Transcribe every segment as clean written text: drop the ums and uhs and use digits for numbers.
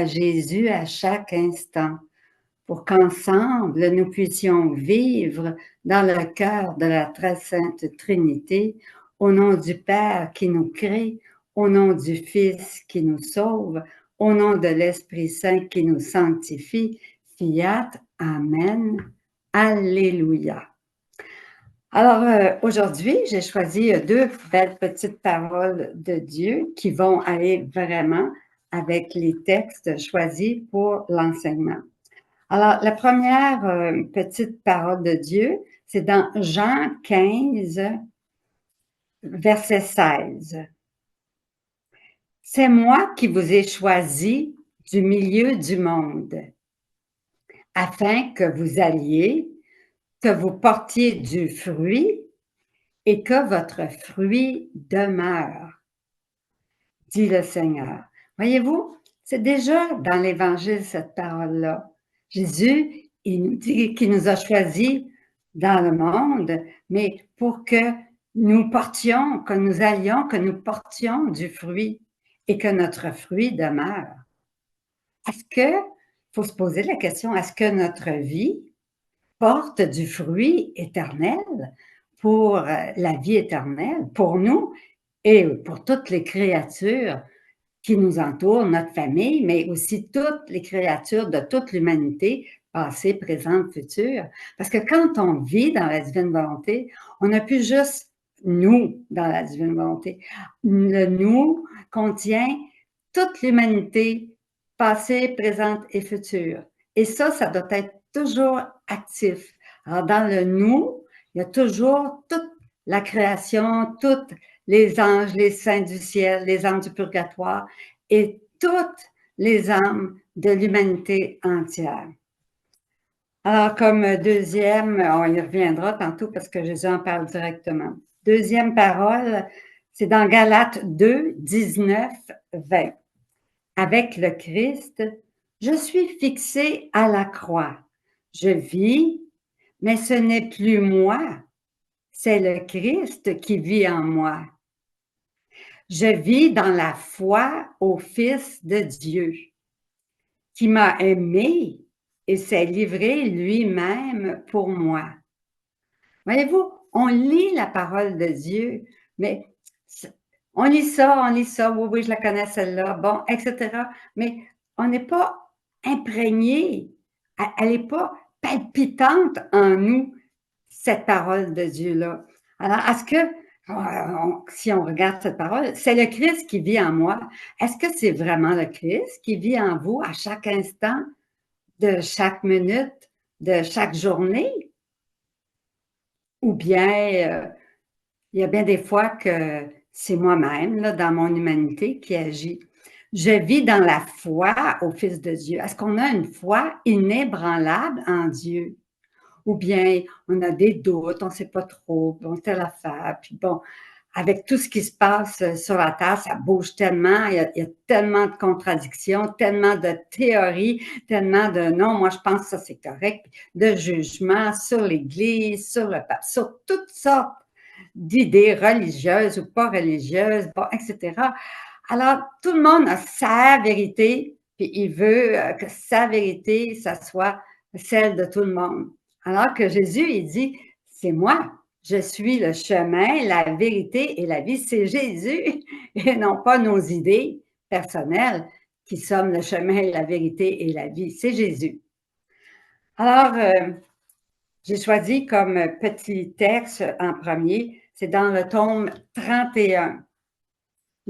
Jésus à chaque instant, pour qu'ensemble nous puissions vivre dans le cœur de la très sainte Trinité, au nom du Père qui nous crée, au nom du Fils qui nous sauve, au nom de l'Esprit Saint qui nous sanctifie. Fiat, Amen, Alléluia. Alors, aujourd'hui, j'ai choisi deux belles petites paroles de Dieu qui vont aller vraiment avec les textes choisis pour l'enseignement. Alors, la première petite parole de Dieu, c'est dans Jean 15, verset 16. C'est moi qui vous ai choisi du milieu du monde, afin que vous alliez, que vous portiez du fruit et que votre fruit demeure, dit le Seigneur. Voyez-vous, c'est déjà dans l'Évangile cette parole-là. Jésus, il nous dit qu'il nous a choisis dans le monde, mais pour que nous portions, que nous allions, que nous portions du fruit et que notre fruit demeure. Est-ce que, il faut se poser la question, est-ce que notre vie porte du fruit éternel pour la vie éternelle, pour nous et pour toutes les créatures qui nous entourent, notre famille, mais aussi toutes les créatures de toute l'humanité, passée, présente, future. Parce que quand on vit dans la divine volonté, on n'a plus juste nous dans la divine volonté. Le nous contient toute l'humanité, passée, présente et future. Et ça doit être toujours actif. Alors, dans le nous, il y a toujours toute la création, toutes les anges, les saints du ciel, les âmes du purgatoire et toutes les âmes de l'humanité entière. Alors, comme deuxième, on y reviendra tantôt parce que Jésus en parle directement. Deuxième parole, c'est dans Galates 2, 19, 20. Avec le Christ, je suis fixé à la croix. Je vis, mais ce n'est plus moi, c'est le Christ qui vit en moi. Je vis dans la foi au Fils de Dieu, qui m'a aimé et s'est livré lui-même pour moi. Voyez-vous, on lit la parole de Dieu, mais on lit ça, oui, oui, je la connais celle-là, bon, etc. Mais on n'est pas imprégné, elle n'est pas palpitante en nous, cette parole de Dieu-là. Alors, est-ce que, si on regarde cette parole, c'est le Christ qui vit en moi. Est-ce que c'est vraiment le Christ qui vit en vous à chaque instant, de chaque minute, de chaque journée? Ou bien, il y a bien des fois que c'est moi-même, là, dans mon humanité, qui agit. Je vis dans la foi au Fils de Dieu. Est-ce qu'on a une foi inébranlable en Dieu? Ou bien on a des doutes, on ne sait pas trop, bon, telle affaire, puis bon, avec tout ce qui se passe sur la Terre, ça bouge tellement, il y a tellement de contradictions, tellement de théories, tellement de non, moi je pense que ça c'est correct, de jugements sur l'Église, sur le pape, sur toutes sortes d'idées religieuses ou pas religieuses, bon, etc. Alors, tout le monde a sa vérité, puis il veut que sa vérité, ça soit celle de tout le monde. Alors que Jésus, il dit, c'est moi, je suis le chemin, la vérité et la vie. C'est Jésus et non pas nos idées personnelles qui sommes le chemin, la vérité et la vie. C'est Jésus. Alors, j'ai choisi comme petit texte en premier, c'est dans le tome 31.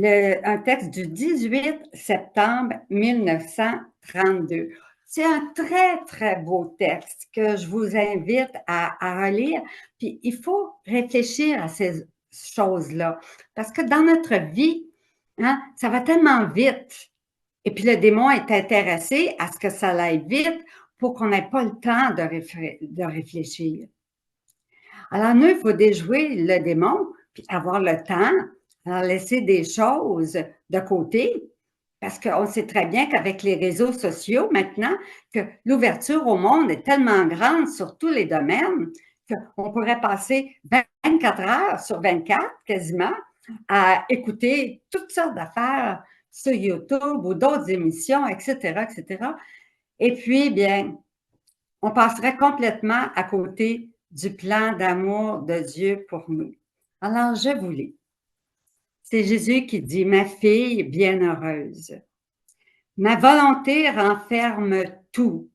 Un texte du 18 septembre 1932. C'est un très, très beau texte que je vous invite à relire. Puis, il faut réfléchir à ces choses-là. Parce que dans notre vie, hein, ça va tellement vite. Et puis, le démon est intéressé à ce que ça aille vite pour qu'on n'ait pas le temps de réfléchir. Alors, nous, il faut déjouer le démon, puis avoir le temps, alors laisser des choses de côté, parce qu'on sait très bien qu'avec les réseaux sociaux maintenant, que l'ouverture au monde est tellement grande sur tous les domaines qu'on pourrait passer 24 heures sur 24 quasiment à écouter toutes sortes d'affaires sur YouTube ou d'autres émissions, etc., etc. Et puis, bien, on passerait complètement à côté du plan d'amour de Dieu pour nous. Alors, je vous lis. C'est Jésus qui dit, « Ma fille bienheureuse, ma volonté renferme tout. »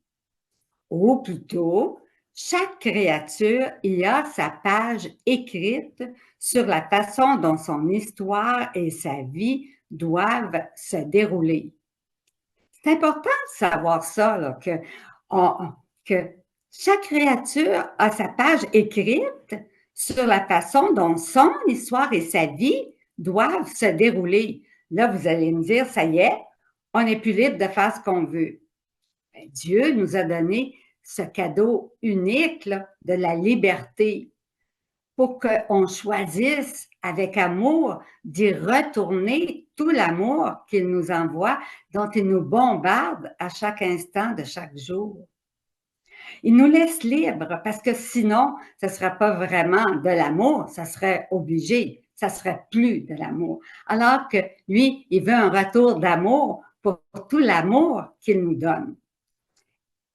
Ou plutôt, chaque créature y a sa page écrite sur la façon dont son histoire et sa vie doivent se dérouler. C'est important de savoir ça, là, que chaque créature a sa page écrite sur la façon dont son histoire et sa vie doivent se dérouler. Là, vous allez me dire, ça y est, on n'est plus libre de faire ce qu'on veut. Bien, Dieu nous a donné ce cadeau unique là, de la liberté pour qu'on choisisse avec amour d'y retourner tout l'amour qu'il nous envoie, dont il nous bombarde à chaque instant de chaque jour. Il nous laisse libres parce que sinon, ce ne serait pas vraiment de l'amour, ça serait obligé, ça serait plus de l'amour. Alors que lui, il veut un retour d'amour pour tout l'amour qu'il nous donne.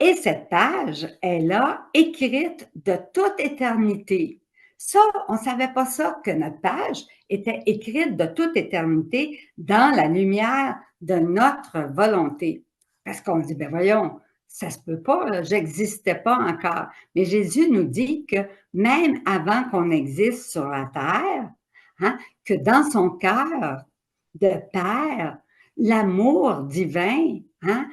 Et cette page est là, écrite de toute éternité. Ça, on ne savait pas ça, que notre page était écrite de toute éternité dans la lumière de notre volonté. Parce qu'on dit, ben voyons, ça se peut pas, j'existais pas encore. Mais Jésus nous dit que même avant qu'on existe sur la terre, hein, que dans son cœur de Père, l'amour divin, hein,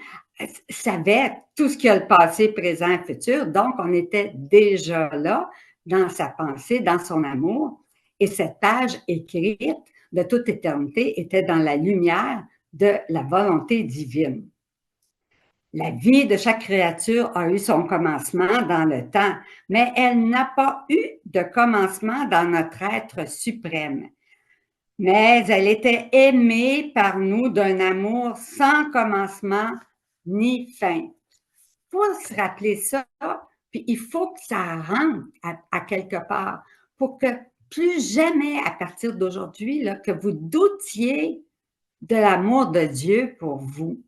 savait tout ce qu'il y a le passé, présent et futur. Donc, on était déjà là dans sa pensée, dans son amour. Et cette page écrite de toute éternité était dans la lumière de la volonté divine. La vie de chaque créature a eu son commencement dans le temps, mais elle n'a pas eu de commencement dans notre être suprême. Mais elle était aimée par nous d'un amour sans commencement ni fin. Il faut se rappeler ça, puis il faut que ça rentre à quelque part pour que plus jamais, à partir d'aujourd'hui, que vous doutiez de l'amour de Dieu pour vous.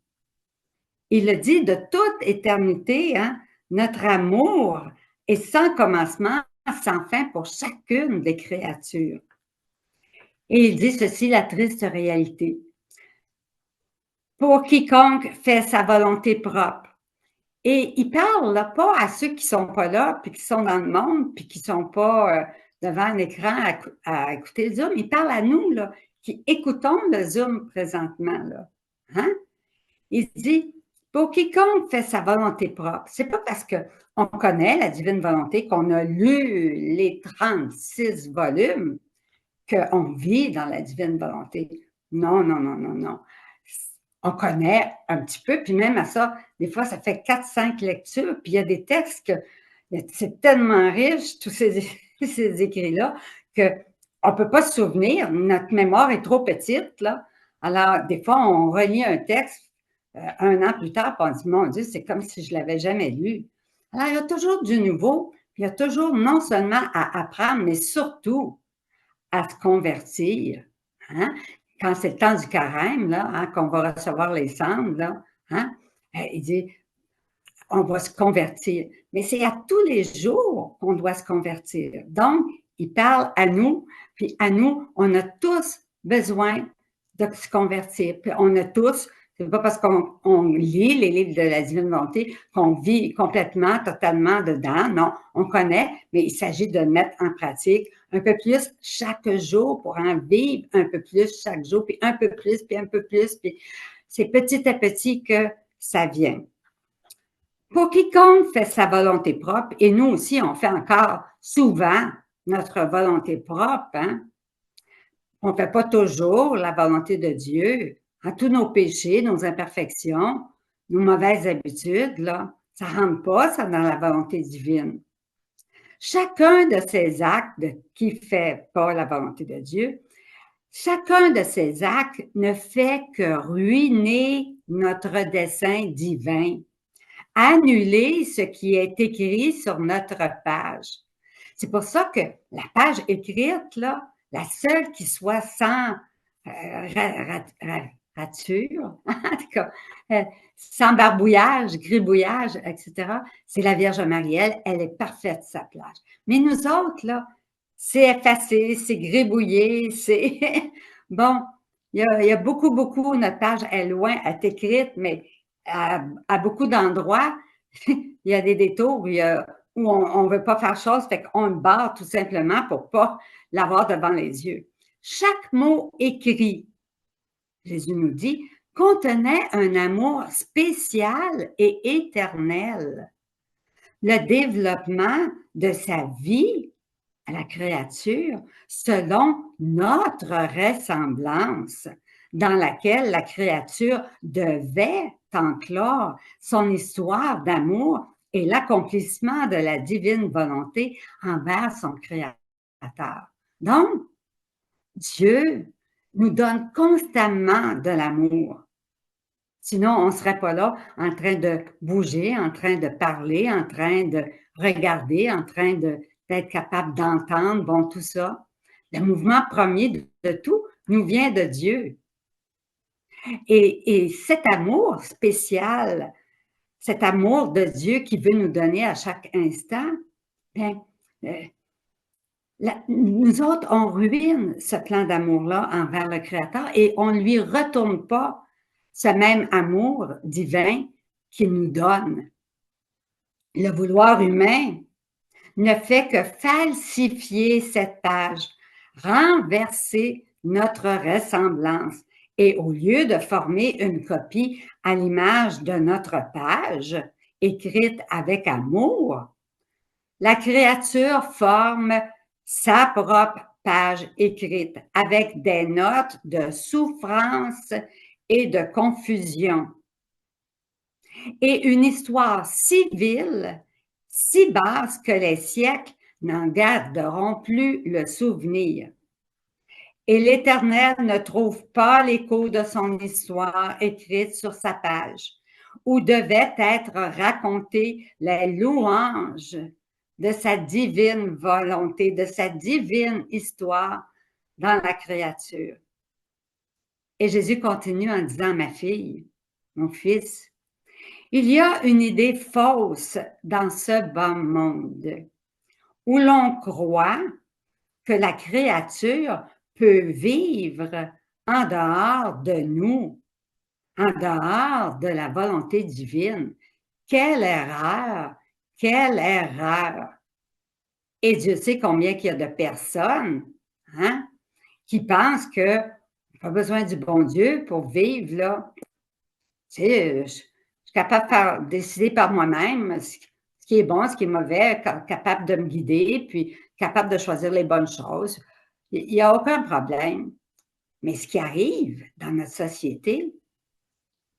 Il le dit de toute éternité, hein, notre amour est sans commencement, sans fin pour chacune des créatures. Et il dit ceci, la triste réalité. Pour quiconque fait sa volonté propre. Et il parle là, pas à ceux qui sont pas là, puis qui sont dans le monde, puis qui sont pas devant un écran à écouter le Zoom. Il parle à nous, là, qui écoutons le Zoom présentement, là. Hein? Il dit, pour quiconque fait sa volonté propre, c'est pas parce qu'on connaît la divine volonté, qu'on a lu les 36 volumes, qu'on vit dans la divine volonté. Non, non, non, non, non. On connaît un petit peu, puis même à ça, des fois, ça fait 4-5 lectures, puis il y a des textes que c'est tellement riche, tous ces écrits-là, qu'on ne peut pas se souvenir. Notre mémoire est trop petite, là. Alors, des fois, on relit un texte 1 an plus tard, puis on dit, mon Dieu, c'est comme si je ne l'avais jamais lu. Alors, il y a toujours du nouveau, puis il y a toujours non seulement à apprendre, mais surtout à se convertir. Hein? Quand c'est le temps du carême, là, hein, qu'on va recevoir les cendres, là, hein, il dit, on va se convertir. Mais c'est à tous les jours qu'on doit se convertir. Donc, il parle à nous, puis à nous, on a tous besoin de se convertir. Puis on a tous, c'est pas parce qu'on lit les livres de la divine volonté qu'on vit complètement, totalement dedans. Non, on connaît, mais il s'agit de mettre en pratique un peu plus chaque jour pour en vivre un peu plus chaque jour, puis un peu plus, puis un peu plus, puis c'est petit à petit que ça vient. Pour quiconque fait sa volonté propre, et nous aussi, on fait encore souvent notre volonté propre, hein? On ne fait pas toujours la volonté de Dieu. À tous nos péchés, nos imperfections, nos mauvaises habitudes, là, ça ne rentre pas ça dans la volonté divine. Chacun de ces actes qui ne fait pas la volonté de Dieu, chacun de ces actes ne fait que ruiner notre dessein divin, annuler ce qui est écrit sur notre page. C'est pour ça que la page écrite, là, la seule qui soit sans créature, en tout cas, sans barbouillage, gribouillage, etc. C'est la Vierge Marie, elle est parfaite, sa plage. Mais nous autres, là, c'est effacé, c'est gribouillé, c'est... Bon, il y a beaucoup, beaucoup, notre page est loin, elle est écrite, mais à beaucoup d'endroits, il y a des détours où on ne veut pas faire chose, fait qu'on le barre tout simplement pour ne pas l'avoir devant les yeux. Chaque mot écrit, Jésus nous dit, contenait un amour spécial et éternel. Le développement de sa vie à la créature selon notre ressemblance, dans laquelle la créature devait enclore son histoire d'amour et l'accomplissement de la divine volonté envers son Créateur. Donc, Dieu nous donne constamment de l'amour. Sinon, on ne serait pas là en train de bouger, en train de parler, en train de regarder, en train d'être capable d'entendre, bon, tout ça. Le mouvement premier de tout nous vient de Dieu. Et cet amour spécial, cet amour de Dieu qui veut nous donner à chaque instant, bien, nous autres, on ruine ce plan d'amour-là envers le Créateur et on ne lui retourne pas ce même amour divin qu'il nous donne. Le vouloir humain ne fait que falsifier cette page, renverser notre ressemblance. Et au lieu de former une copie à l'image de notre page, écrite avec amour, la créature forme sa propre page écrite avec des notes de souffrance et de confusion. Et une histoire civile si basse que les siècles n'en garderont plus le souvenir. Et l'Éternel ne trouve pas l'écho de son histoire écrite sur sa page, où devait être racontée les louanges de sa divine volonté, de sa divine histoire dans la créature. Et Jésus continue en disant, ma fille, mon fils, il y a une idée fausse dans ce bas monde où l'on croit que la créature peut vivre en dehors de nous, en dehors de la volonté divine. Quelle erreur! Quelle erreur! Et Dieu sait combien il y a de personnes qui pensent qu'on n'a pas besoin du bon Dieu pour vivre, là. Tu sais, je suis capable de décider par moi-même ce qui est bon, ce qui est mauvais, capable de me guider, puis capable de choisir les bonnes choses. Il n'y a aucun problème. Mais ce qui arrive dans notre société,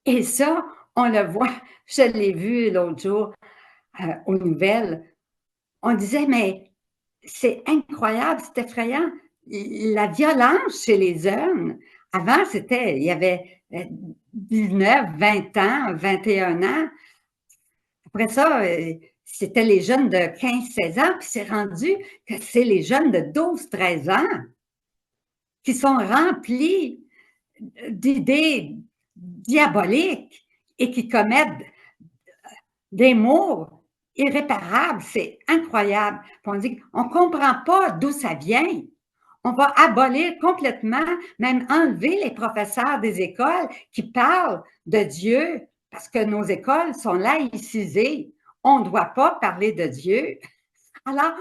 et ça, on le voit, je l'ai vu l'autre jour aux nouvelles, on disait, mais c'est incroyable, c'est effrayant. La violence chez les jeunes, avant, il y avait 19, 20 ans, 21 ans. Après ça, c'était les jeunes de 15, 16 ans, puis c'est rendu que c'est les jeunes de 12, 13 ans qui sont remplis d'idées diaboliques et qui commettent des maux irréparables. C'est incroyable. Puis on dit on ne comprend pas d'où ça vient. On va abolir complètement, même enlever les professeurs des écoles qui parlent de Dieu parce que nos écoles sont laïcisées. On ne doit pas parler de Dieu. Alors,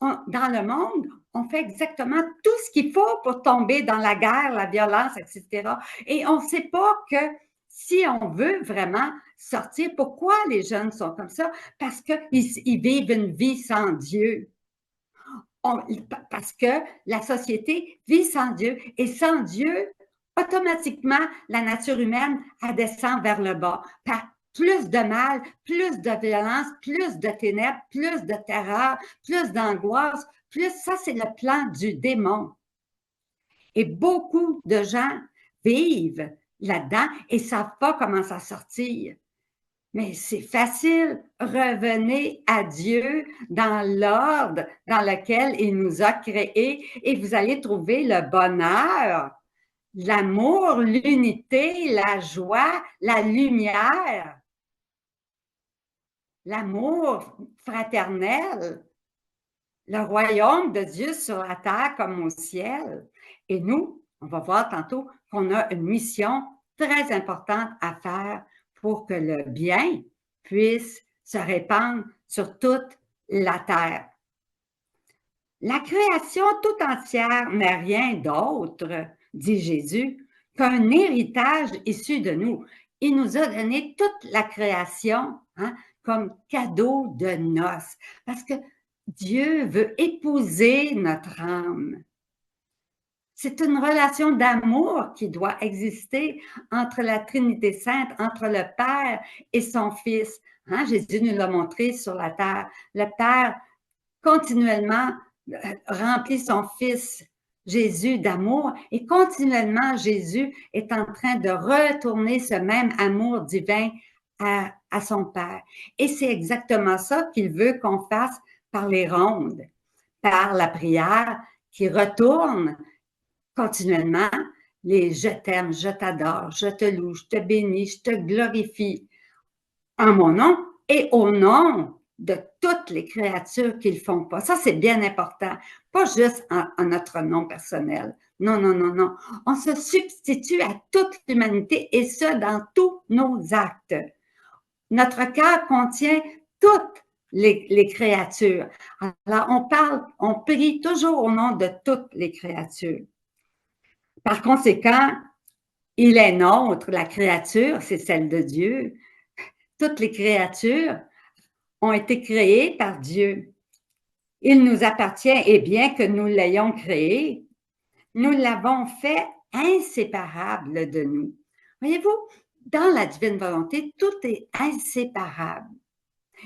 dans le monde, on fait exactement tout ce qu'il faut pour tomber dans la guerre, la violence, etc. Et on ne sait pas que si on veut vraiment sortir, pourquoi les jeunes sont comme ça? Parce qu'ils vivent une vie sans Dieu. Parce que la société vit sans Dieu. Et sans Dieu, automatiquement, la nature humaine, elle descend vers le bas. Par plus de mal, plus de violence, plus de ténèbres, plus de terreur, plus d'angoisse, plus ça, c'est le plan du démon. Et beaucoup de gens vivent là-dedans et ne savent pas comment s'en sortir. Mais c'est facile, revenez à Dieu dans l'ordre dans lequel il nous a créés et vous allez trouver le bonheur, l'amour, l'unité, la joie, la lumière, l'amour fraternel, le royaume de Dieu sur la terre comme au ciel. Et nous, on va voir tantôt qu'on a une mission très importante à faire pour que le bien puisse se répandre sur toute la terre. La création tout entière n'est rien d'autre, dit Jésus, qu'un héritage issu de nous. Il nous a donné toute la création comme cadeau de noces, parce que Dieu veut épouser notre âme. C'est une relation d'amour qui doit exister entre la Trinité sainte, entre le Père et son Fils. Jésus nous l'a montré sur la terre. Le Père continuellement remplit son Fils Jésus d'amour et continuellement Jésus est en train de retourner ce même amour divin à son Père. Et c'est exactement ça qu'il veut qu'on fasse par les rondes, par la prière qui retourne continuellement les je t'aime, je t'adore, je te loue, je te bénis, je te glorifie en mon nom et au nom de toutes les créatures qui ne le font pas. Ça, c'est bien important. Pas juste en notre nom personnel. Non, non, non, non. On se substitue à toute l'humanité et ce, dans tous nos actes. Notre cœur contient toutes les créatures. Alors, on prie toujours au nom de toutes les créatures. Par conséquent, il est nôtre, la créature, c'est celle de Dieu. Toutes les créatures ont été créées par Dieu. Il nous appartient, et bien que nous l'ayons créé, nous l'avons fait inséparable de nous. Voyez-vous, dans la divine volonté, tout est inséparable.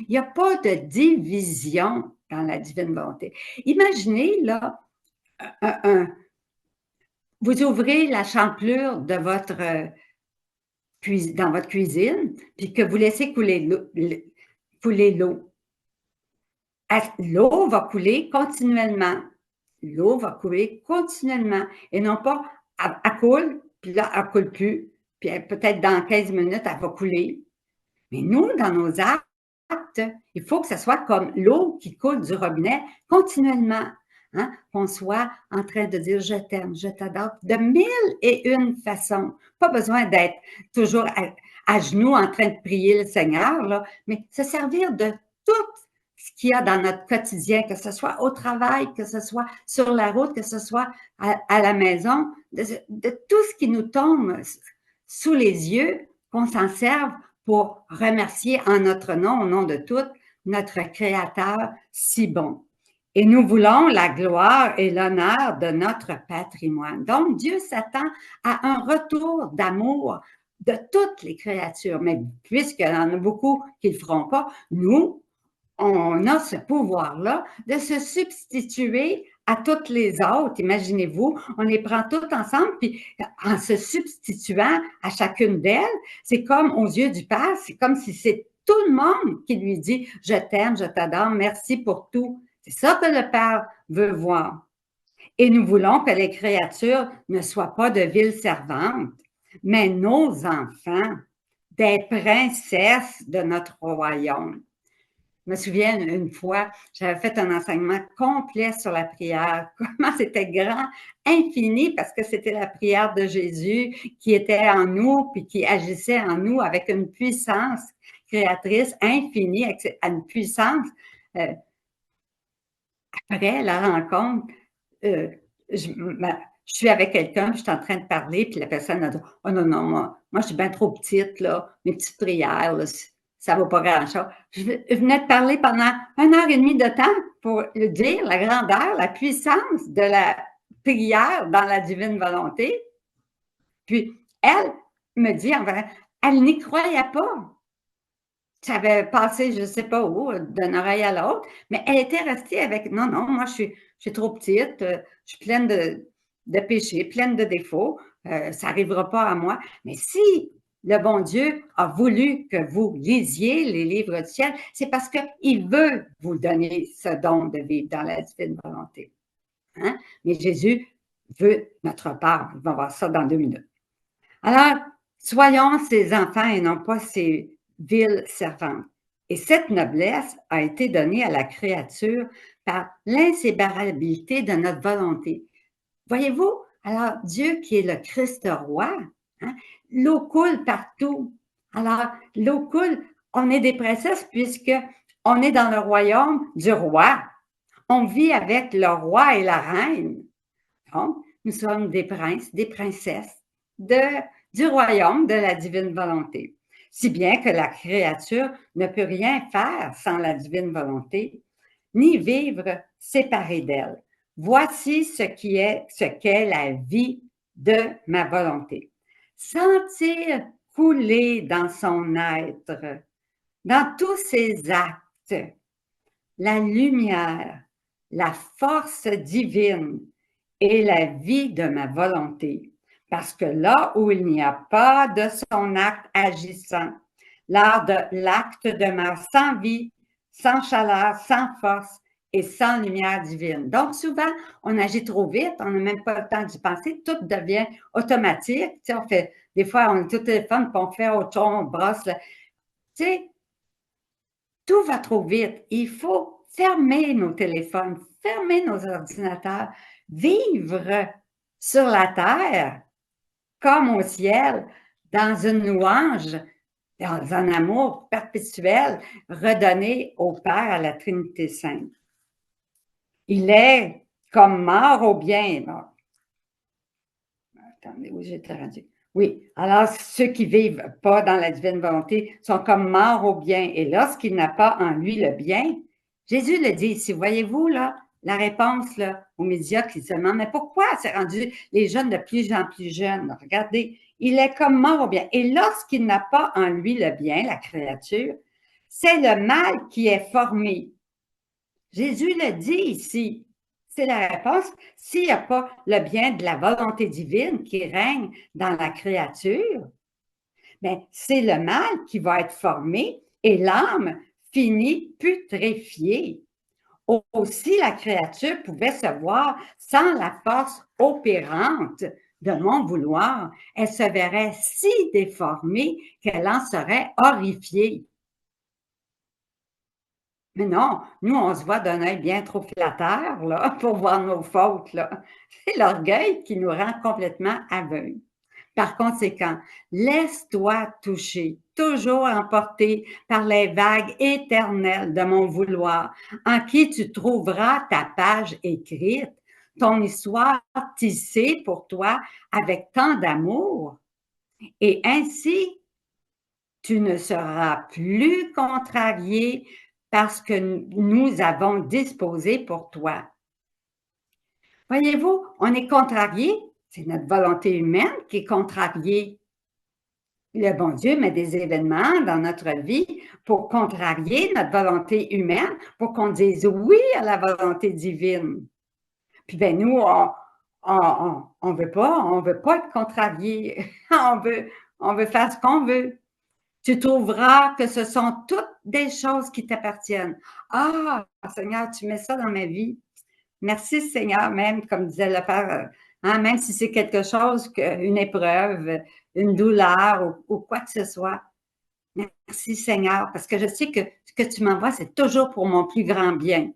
Il n'y a pas de division dans la divine volonté. Imaginez, là, vous ouvrez la champlure de dans votre cuisine, puis que vous laissez couler l'eau. L'eau va couler continuellement. L'eau va couler continuellement. Et non pas, elle coule, puis là, elle ne coule plus. Puis peut-être dans 15 minutes, elle va couler. Mais nous, dans nos actes, il faut que ce soit comme l'eau qui coule du robinet continuellement. Qu'on soit en train de dire « je t'aime, je t'adore » de 1001 façons. Pas besoin d'être toujours à genoux en train de prier le Seigneur, là, mais se servir de tout ce qu'il y a dans notre quotidien, que ce soit au travail, que ce soit sur la route, que ce soit à la maison, de tout ce qui nous tombe sous les yeux, qu'on s'en serve pour remercier en notre nom, au nom de toutes, notre Créateur si bon. Et nous voulons la gloire et l'honneur de notre patrimoine. Donc, Dieu s'attend à un retour d'amour de toutes les créatures. Mais puisqu'il y en a beaucoup qui ne le feront pas, nous, on a ce pouvoir-là de se substituer à toutes les autres. Imaginez-vous, on les prend toutes ensemble, puis en se substituant à chacune d'elles, c'est comme aux yeux du Père, c'est comme si c'est tout le monde qui lui dit « Je t'aime, je t'adore, merci pour tout ». C'est ça que le Père veut voir. Et nous voulons que les créatures ne soient pas de viles servantes, mais nos enfants, des princesses de notre royaume. Je me souviens une fois, j'avais fait un enseignement complet sur la prière, comment c'était grand, infini, parce que c'était la prière de Jésus qui était en nous, puis qui agissait en nous avec une puissance créatrice infinie, avec une puissance. Après la rencontre, je suis avec quelqu'un, je suis en train de parler, puis la personne a dit « Oh non, non, moi je suis bien trop petite, là, mes petites prières, là, ça ne vaut pas grand-chose. » Je venais de parler pendant 1h30 de temps pour lui dire la grandeur, la puissance de la prière dans la divine volonté. Puis, elle me dit, elle n'y croyait pas. Ça avait passé, je ne sais pas où, d'une oreille à l'autre, mais elle était restée avec « Non, non, moi, je suis trop petite, je suis pleine de péchés, pleine de défauts, ça n'arrivera pas à moi. » Mais si le bon Dieu a voulu que vous lisiez les livres du ciel, c'est parce qu'il veut vous donner ce don de vivre dans la divine volonté. Mais Jésus veut notre part. On va voir ça dans 2 minutes. Alors, soyons ses enfants et non pas ses viles servantes. Et cette noblesse a été donnée à la créature par l'inséparabilité de notre volonté. Voyez-vous, alors Dieu qui est le Christ roi, hein, l'eau coule partout. Alors, l'eau coule, on est des princesses puisque on est dans le royaume du roi. On vit avec le roi et la reine. Donc, nous sommes des princes, des princesses du royaume de la divine volonté. Si bien que la créature ne peut rien faire sans la divine volonté, ni vivre séparée d'elle. Voici ce qu'est la vie de ma volonté. Sentir couler dans son être, dans tous ses actes, la lumière, la force divine et la vie de ma volonté. Parce que là où il n'y a pas de son acte agissant, l'acte demeure sans vie, sans chaleur, sans force et sans lumière divine. Donc, souvent, on agit trop vite, on n'a même pas le temps d'y penser, tout devient automatique. Tu sais, on fait, des fois, on est tout téléphone, puis on fait autre chose, on brosse. Tu sais, tout va trop vite. Il faut fermer nos téléphones, fermer nos ordinateurs, vivre sur la terre comme au ciel, dans une louange, dans un amour perpétuel redonné au Père, à la Trinité Sainte. Il est comme mort au bien. Bon. Attendez, où j'étais rendu? Oui, alors ceux qui vivent pas dans la divine volonté sont comme morts au bien. Et lorsqu'il n'a pas en lui le bien, Jésus le dit ici, voyez-vous là, la réponse là, aux médias qui se demandent, mais pourquoi c'est rendu les jeunes de plus en plus jeunes? Regardez, il est comme mort au bien. Et lorsqu'il n'a pas en lui le bien, la créature, c'est le mal qui est formé. Jésus le dit ici. C'est la réponse. S'il n'y a pas le bien de la volonté divine qui règne dans la créature, bien, c'est le mal qui va être formé et l'âme finit putréfiée. Aussi, la créature pouvait se voir sans la force opérante de mon vouloir. Elle se verrait si déformée qu'elle en serait horrifiée. Mais non, nous, on se voit d'un œil bien trop flatteur, là, pour voir nos fautes, là. C'est l'orgueil qui nous rend complètement aveugles. Par conséquent, laisse-toi toucher, toujours emporté par les vagues éternelles de mon vouloir, en qui tu trouveras ta page écrite, ton histoire tissée pour toi avec tant d'amour. Et ainsi, tu ne seras plus contrarié parce que nous avons disposé pour toi. Voyez-vous, on est contrarié, c'est notre volonté humaine qui est contrariée. Le bon Dieu met des événements dans notre vie pour contrarier notre volonté humaine, pour qu'on dise oui à la volonté divine. Puis ben nous, on veut pas être contrarié. on veut faire ce qu'on veut. Tu trouveras que ce sont toutes des choses qui t'appartiennent. Ah, Seigneur, tu mets ça dans ma vie. Merci, Seigneur, même, comme disait le Père, hein, même si c'est quelque chose, une épreuve, une douleur ou quoi que ce soit. Merci, Seigneur, parce que je sais que ce que tu m'envoies, c'est toujours pour mon plus grand bien.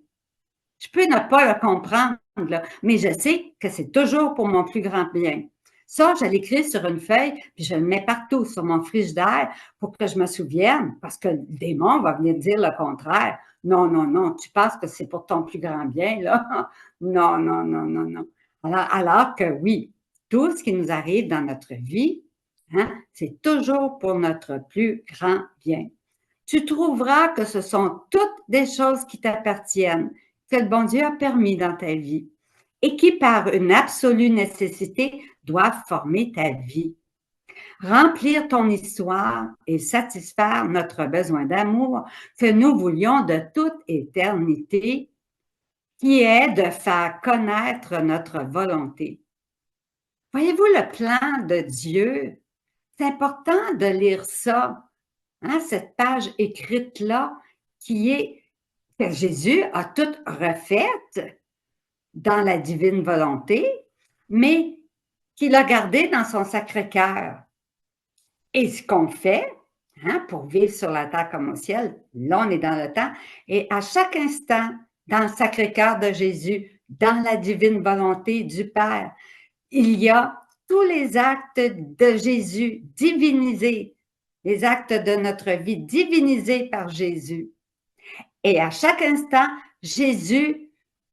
Je peux ne pas le comprendre, là, mais je sais que c'est toujours pour mon plus grand bien. Ça, je l'écris sur une feuille, puis je le mets partout sur mon frigidaire pour que je me souvienne, parce que le démon va venir dire le contraire. Non, non, non, tu penses que c'est pour ton plus grand bien, là? Non, non, non, non, non. Alors que oui, tout ce qui nous arrive dans notre vie, hein, c'est toujours pour notre plus grand bien. Tu trouveras que ce sont toutes des choses qui t'appartiennent, que le bon Dieu a permis dans ta vie et qui, par une absolue nécessité, doivent former ta vie. Remplir ton histoire et satisfaire notre besoin d'amour que nous voulions de toute éternité, qui est de faire connaître notre volonté. Voyez-vous le plan de Dieu? C'est important de lire ça, hein, cette page écrite-là, qui est que Jésus a tout refait dans la divine volonté, mais qu'il a gardé dans son Sacré-Cœur. Et ce qu'on fait, hein, pour vivre sur la terre comme au ciel, là on est dans le temps, et à chaque instant, dans le Sacré-Cœur de Jésus, dans la divine volonté du Père, il y a tous les actes de Jésus divinisés, les actes de notre vie divinisés par Jésus. Et à chaque instant, Jésus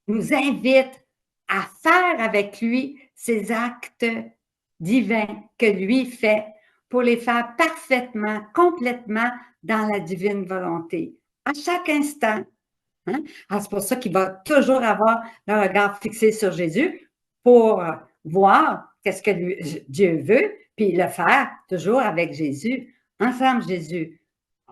nous invite à faire avec lui ces actes divins que lui fait pour les faire parfaitement, complètement dans la divine volonté. À chaque instant. Hein? Alors, c'est pour ça qu'il va toujours avoir le regard fixé sur Jésus pour voir qu'est-ce que Dieu veut, puis le faire toujours avec Jésus. Ensemble, Jésus.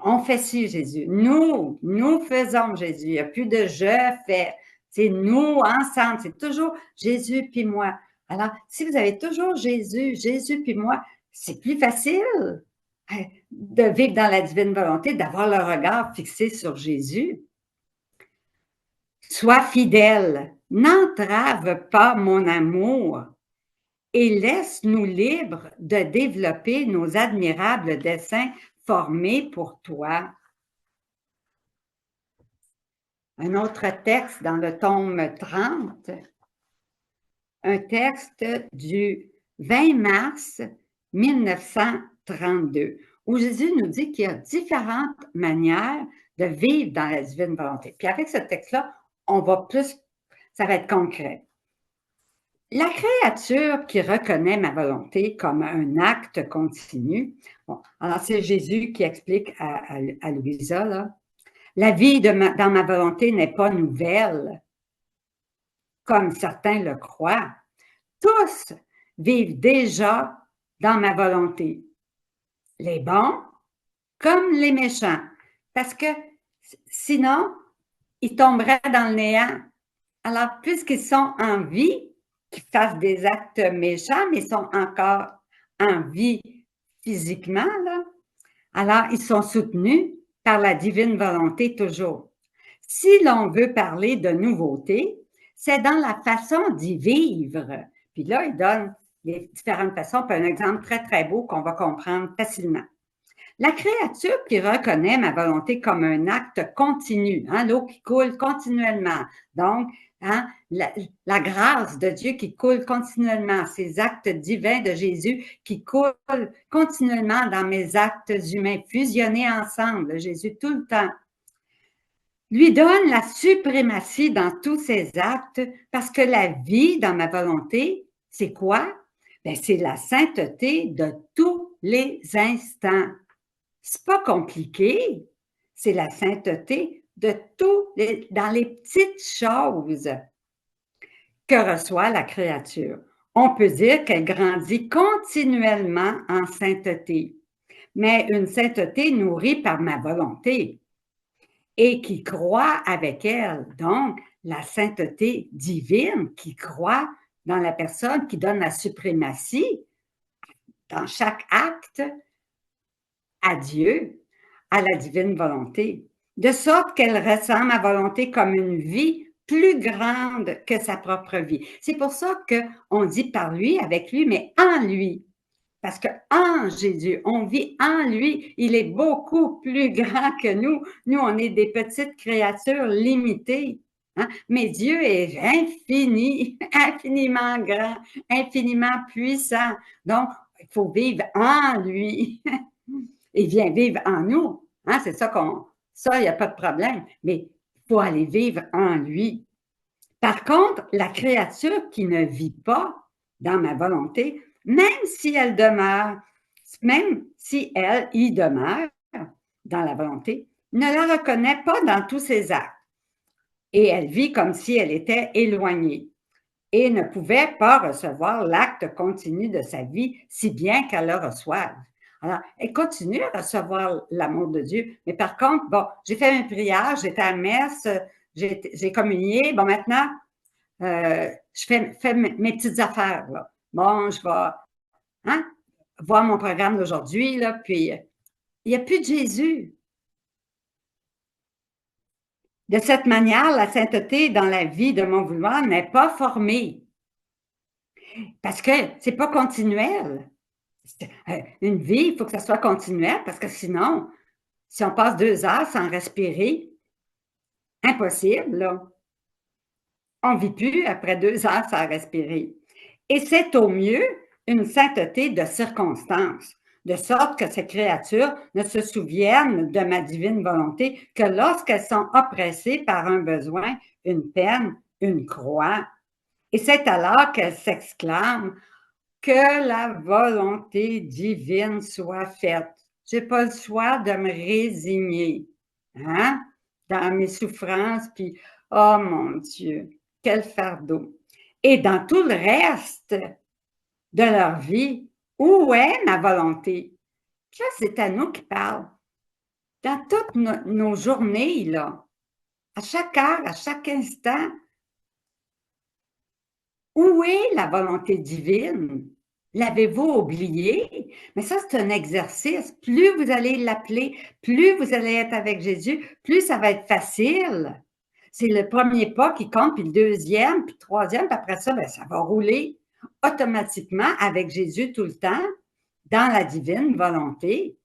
On fait ci, Jésus. Nous faisons, Jésus. Il n'y a plus de je fais. C'est nous ensemble. C'est toujours Jésus puis moi. Alors, si vous avez toujours Jésus, Jésus puis moi, c'est plus facile de vivre dans la divine volonté, d'avoir le regard fixé sur Jésus. Sois fidèle, n'entrave pas mon amour et laisse-nous libres de développer nos admirables desseins formés pour toi. Un autre texte dans le tome 30, un texte du 20 mars 1932, où Jésus nous dit qu'il y a différentes manières de vivre dans la divine volonté. Puis avec ce texte-là, on va plus, ça va être concret. La créature qui reconnaît ma volonté comme un acte continu, bon, alors c'est Jésus qui explique à Louisa, là, la vie dans ma volonté n'est pas nouvelle, comme certains le croient. Tous vivent déjà dans ma volonté, les bons comme les méchants, parce que sinon, ils tomberaient dans le néant. Alors, puisqu'ils sont en vie, qu'ils fassent des actes méchants, mais ils sont encore en vie physiquement, là, alors ils sont soutenus par la divine volonté toujours. Si l'on veut parler de nouveauté, c'est dans la façon d'y vivre. Puis là, il donne les différentes façons, puis un exemple très, très beau qu'on va comprendre facilement. La créature qui reconnaît ma volonté comme un acte continu, hein, l'eau qui coule continuellement, donc hein, la grâce de Dieu qui coule continuellement, ces actes divins de Jésus qui coulent continuellement dans mes actes humains, fusionnés ensemble, Jésus tout le temps, lui donne la suprématie dans tous ses actes parce que la vie dans ma volonté, c'est quoi? Bien, c'est la sainteté de tous les instants. C'est pas compliqué, c'est la sainteté de dans les petites choses que reçoit la créature. On peut dire qu'elle grandit continuellement en sainteté, mais une sainteté nourrie par ma volonté et qui croit avec elle. Donc, la sainteté divine qui croit dans la personne, qui donne la suprématie dans chaque acte à Dieu, à la divine volonté, de sorte qu'elle ressent ma volonté comme une vie plus grande que sa propre vie. C'est pour ça qu'on dit par lui, avec lui, mais en lui. Parce qu'en Jésus, on vit en lui, il est beaucoup plus grand que nous. Nous, on est des petites créatures limitées. Hein? Mais Dieu est infini, infiniment grand, infiniment puissant. Donc, il faut vivre en lui. Il vient vivre en nous. Hein? C'est ça il n'y a pas de problème. Mais il faut aller vivre en lui. Par contre, la créature qui ne vit pas dans ma volonté, même si elle y demeure dans la volonté, ne la reconnaît pas dans tous ses actes. Et elle vit comme si elle était éloignée et ne pouvait pas recevoir l'acte continu de sa vie, si bien qu'elle le reçoive. Alors, elle continue à recevoir l'amour de Dieu, mais par contre, bon, j'ai fait mes prières, j'étais à la messe, j'ai communié, bon, maintenant, je fais mes petites affaires, là. Bon, je vais voir mon programme d'aujourd'hui, là, puis il n'y a plus de Jésus. De cette manière, la sainteté dans la vie de mon vouloir n'est pas formée. Parce que c'est pas continuel. Une vie, il faut que ça soit continuel parce que sinon, si on passe 2 heures sans respirer, impossible, là. On ne vit plus après 2 heures sans respirer. Et c'est au mieux une sainteté de circonstance, de sorte que ces créatures ne se souviennent de ma divine volonté que lorsqu'elles sont oppressées par un besoin, une peine, une croix. Et c'est alors qu'elles s'exclament que la volonté divine soit faite. Je n'ai pas le choix de me résigner, hein, dans mes souffrances, puis oh mon Dieu, quel fardeau. Et dans tout le reste de leur vie, où est ma volonté? Ça, c'est à nous qui parle. Dans toutes nos journées, là, à chaque heure, à chaque instant, où est la volonté divine? L'avez-vous oublié? Mais ça, c'est un exercice. Plus vous allez l'appeler, plus vous allez être avec Jésus, plus ça va être facile. C'est le premier pas qui compte, puis le deuxième, puis le troisième, puis après ça, bien, ça va rouler automatiquement avec Jésus tout le temps, dans la divine volonté,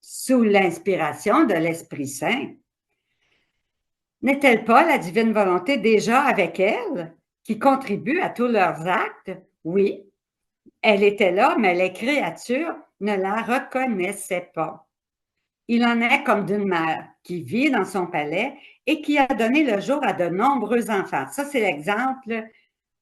sous l'inspiration de l'Esprit Saint. N'est-elle pas la divine volonté déjà avec elle, qui contribue à tous leurs actes? Oui, elle était là, mais les créatures ne la reconnaissaient pas. Il en est comme d'une mère qui vit dans son palais et qui a donné le jour à de nombreux enfants. Ça, c'est l'exemple,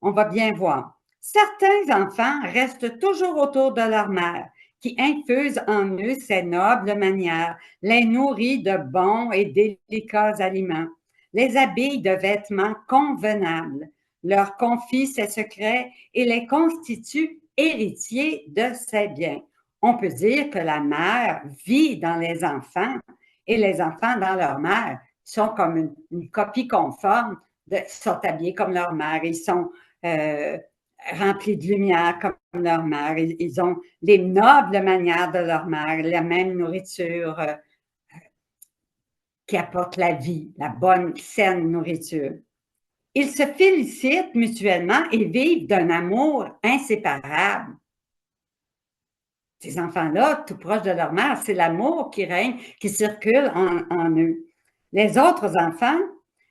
on va bien voir. Certains enfants restent toujours autour de leur mère, qui infuse en eux ses nobles manières, les nourrit de bons et délicats aliments, les habille de vêtements convenables, leur confie ses secrets et les constitue héritiers de ses biens. On peut dire que la mère vit dans les enfants et les enfants dans leur mère. Ils sont comme une copie conforme, ils sont habillés comme leur mère, ils sont remplis de lumière comme leur mère, ils ont les nobles manières de leur mère, la même nourriture qui apporte la vie, la bonne, saine nourriture. Ils se félicitent mutuellement et vivent d'un amour inséparable. Ces enfants-là, tout proches de leur mère, c'est l'amour qui règne, qui circule en eux. Les autres enfants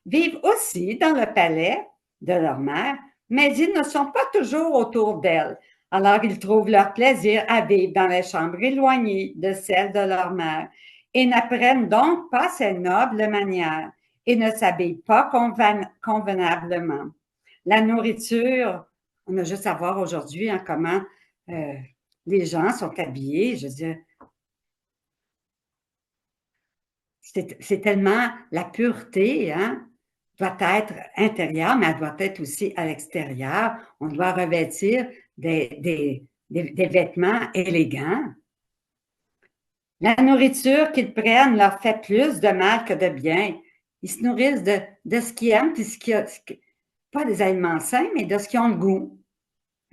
vivent aussi dans le palais de leur mère, mais ils ne sont pas toujours autour d'elle. Alors, ils trouvent leur plaisir à vivre dans les chambres éloignées de celles de leur mère et n'apprennent donc pas ces nobles manières et ne s'habillent pas convenablement. La nourriture, on a juste à voir aujourd'hui comment les gens sont habillés, je veux dire, c'est tellement la pureté, hein, doit être intérieure, mais elle doit être aussi à l'extérieur. On doit revêtir des vêtements élégants. La nourriture qu'ils prennent leur fait plus de mal que de bien. Ils se nourrissent de ce qu'ils aiment, puis pas des aliments sains, mais de ce qu'ils ont le goût,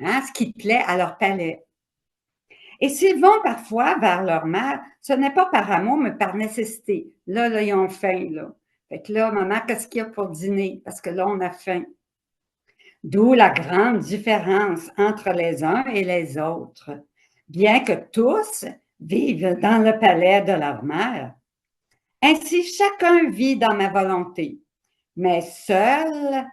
hein, ce qui plaît à leur palais. Et s'ils vont parfois vers leur mère, ce n'est pas par amour, mais par nécessité. Là, ils ont faim, là. Fait que là, maman, qu'est-ce qu'il y a pour dîner? Parce que là, on a faim. D'où la grande différence entre les uns et les autres. Bien que tous vivent dans le palais de leur mère. Ainsi, chacun vit dans ma volonté, mais seul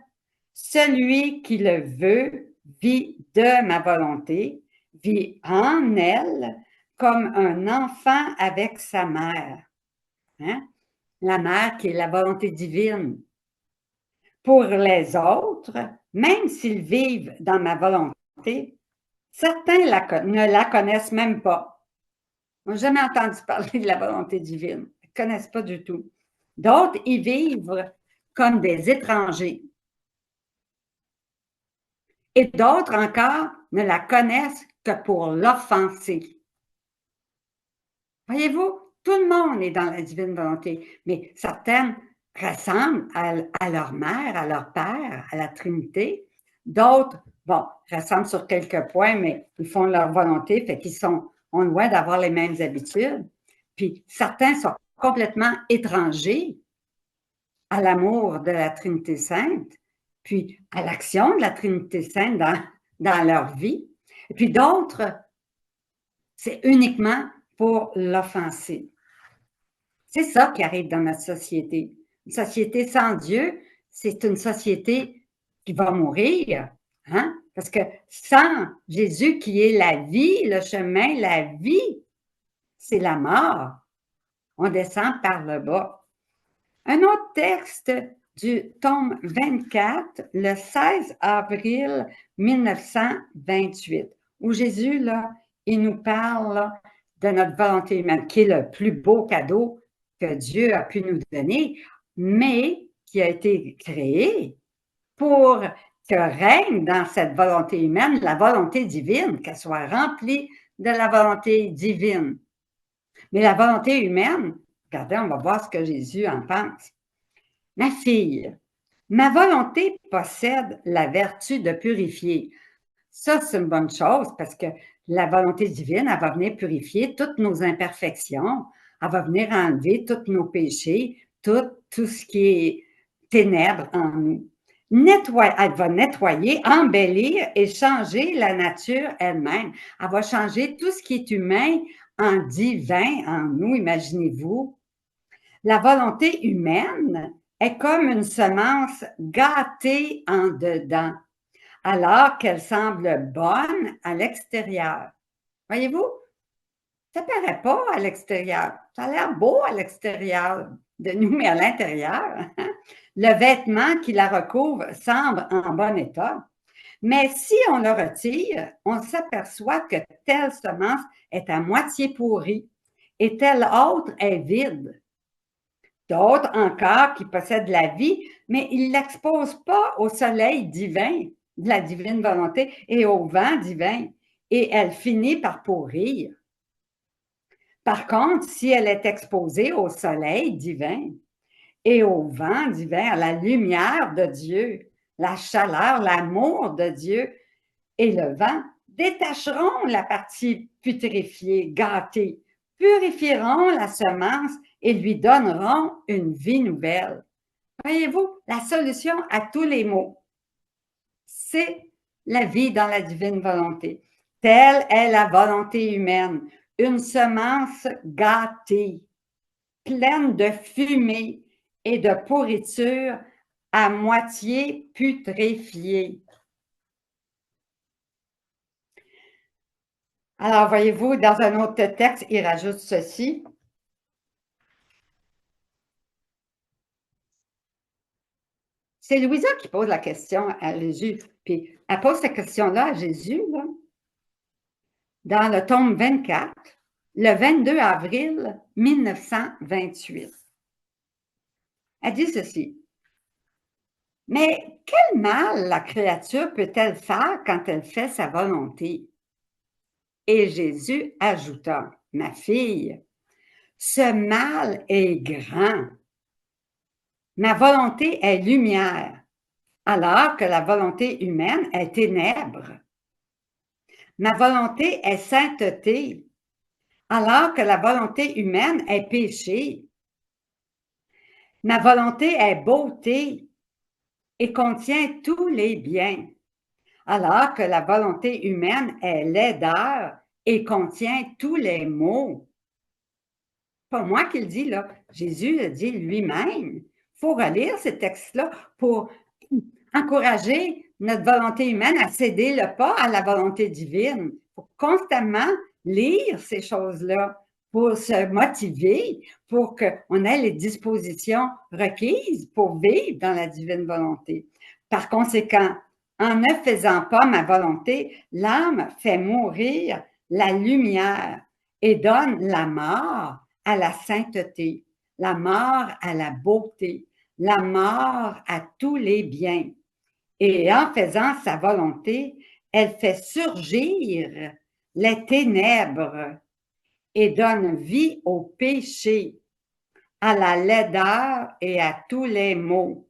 celui qui le veut vit de ma volonté, vit en elle comme un enfant avec sa mère. Hein? La mère qui est la volonté divine. Pour les autres, même s'ils vivent dans ma volonté, certains ne la connaissent même pas. Ils n'ont jamais entendu parler de la volonté divine. Ils ne connaissent pas du tout. D'autres y vivent comme des étrangers. Et d'autres encore ne la connaissent que pour l'offenser. Voyez-vous, tout le monde est dans la divine volonté, mais certaines ressemblent à leur mère, à leur père, à la Trinité. D'autres, bon, ressemblent sur quelques points, mais ils font leur volonté, fait qu'ils ont loin d'avoir les mêmes habitudes. Puis certains sont complètement étrangers à l'amour de la Trinité sainte, puis à l'action de la Trinité sainte dans leur vie. Et puis d'autres, c'est uniquement pour l'offenser. C'est ça qui arrive dans notre société. Une société sans Dieu, c'est une société qui va mourir. Hein? Parce que sans Jésus qui est la vie, le chemin, la vie, c'est la mort. On descend par le bas. Un autre texte du tome 24, le 16 avril 1928, où Jésus, là, il nous parle là, de notre volonté humaine, qui est le plus beau cadeau que Dieu a pu nous donner, mais qui a été créé pour que règne dans cette volonté humaine la volonté divine, qu'elle soit remplie de la volonté divine. Mais la volonté humaine, regardez, on va voir ce que Jésus en pense. Ma fille, ma volonté possède la vertu de purifier. Ça, c'est une bonne chose parce que la volonté divine, elle va venir purifier toutes nos imperfections, elle va venir enlever tous nos péchés, tout ce qui est ténèbres en nous. Elle va nettoyer, embellir et changer la nature elle-même. Elle va changer tout ce qui est humain en divin en nous, imaginez-vous. La volonté humaine est comme une semence gâtée en dedans, alors qu'elle semble bonne à l'extérieur. Voyez-vous? Ça ne paraît pas à l'extérieur. Ça a l'air beau à l'extérieur de nous, mais à l'intérieur, le vêtement qui la recouvre semble en bon état. Mais si on le retire, on s'aperçoit que telle semence est à moitié pourrie et telle autre est vide. D'autres encore qui possèdent la vie, mais ils ne l'exposent pas au soleil divin, de la divine volonté, et au vent divin, et elle finit par pourrir. Par contre, si elle est exposée au soleil divin et au vent divin, à la lumière de Dieu, la chaleur, l'amour de Dieu et le vent détacheront la partie putréfiée, gâtée, purifieront la semence et lui donneront une vie nouvelle. Voyez-vous, la solution à tous les maux, c'est la vie dans la divine volonté. Telle est la volonté humaine, une semence gâtée, pleine de fumée et de pourriture, à moitié putréfiée. Alors, voyez-vous, dans un autre texte, il rajoute ceci. C'est Louisa qui pose la question à Jésus. Puis, elle pose cette question-là à Jésus, là, dans le tome 24, le 22 avril 1928. Elle dit ceci. Mais quel mal la créature peut-elle faire quand elle fait sa volonté? Et Jésus ajouta, ma fille, ce mal est grand. Ma volonté est lumière, alors que la volonté humaine est ténèbres. Ma volonté est sainteté, alors que la volonté humaine est péché. Ma volonté est beauté et contient tous les biens, alors que la volonté humaine est laideur et contient tous les maux. Pas moi qui le dis, là. Jésus le dit lui-même. Il faut relire ces textes-là pour encourager notre volonté humaine à céder le pas à la volonté divine. Il faut constamment lire ces choses-là pour se motiver, pour qu'on ait les dispositions requises pour vivre dans la divine volonté. Par conséquent, en ne faisant pas ma volonté, l'âme fait mourir la lumière et donne la mort à la sainteté, la mort à la beauté, la mort à tous les biens. Et en faisant sa volonté, elle fait surgir les ténèbres et donne vie au péché, à la laideur et à tous les maux.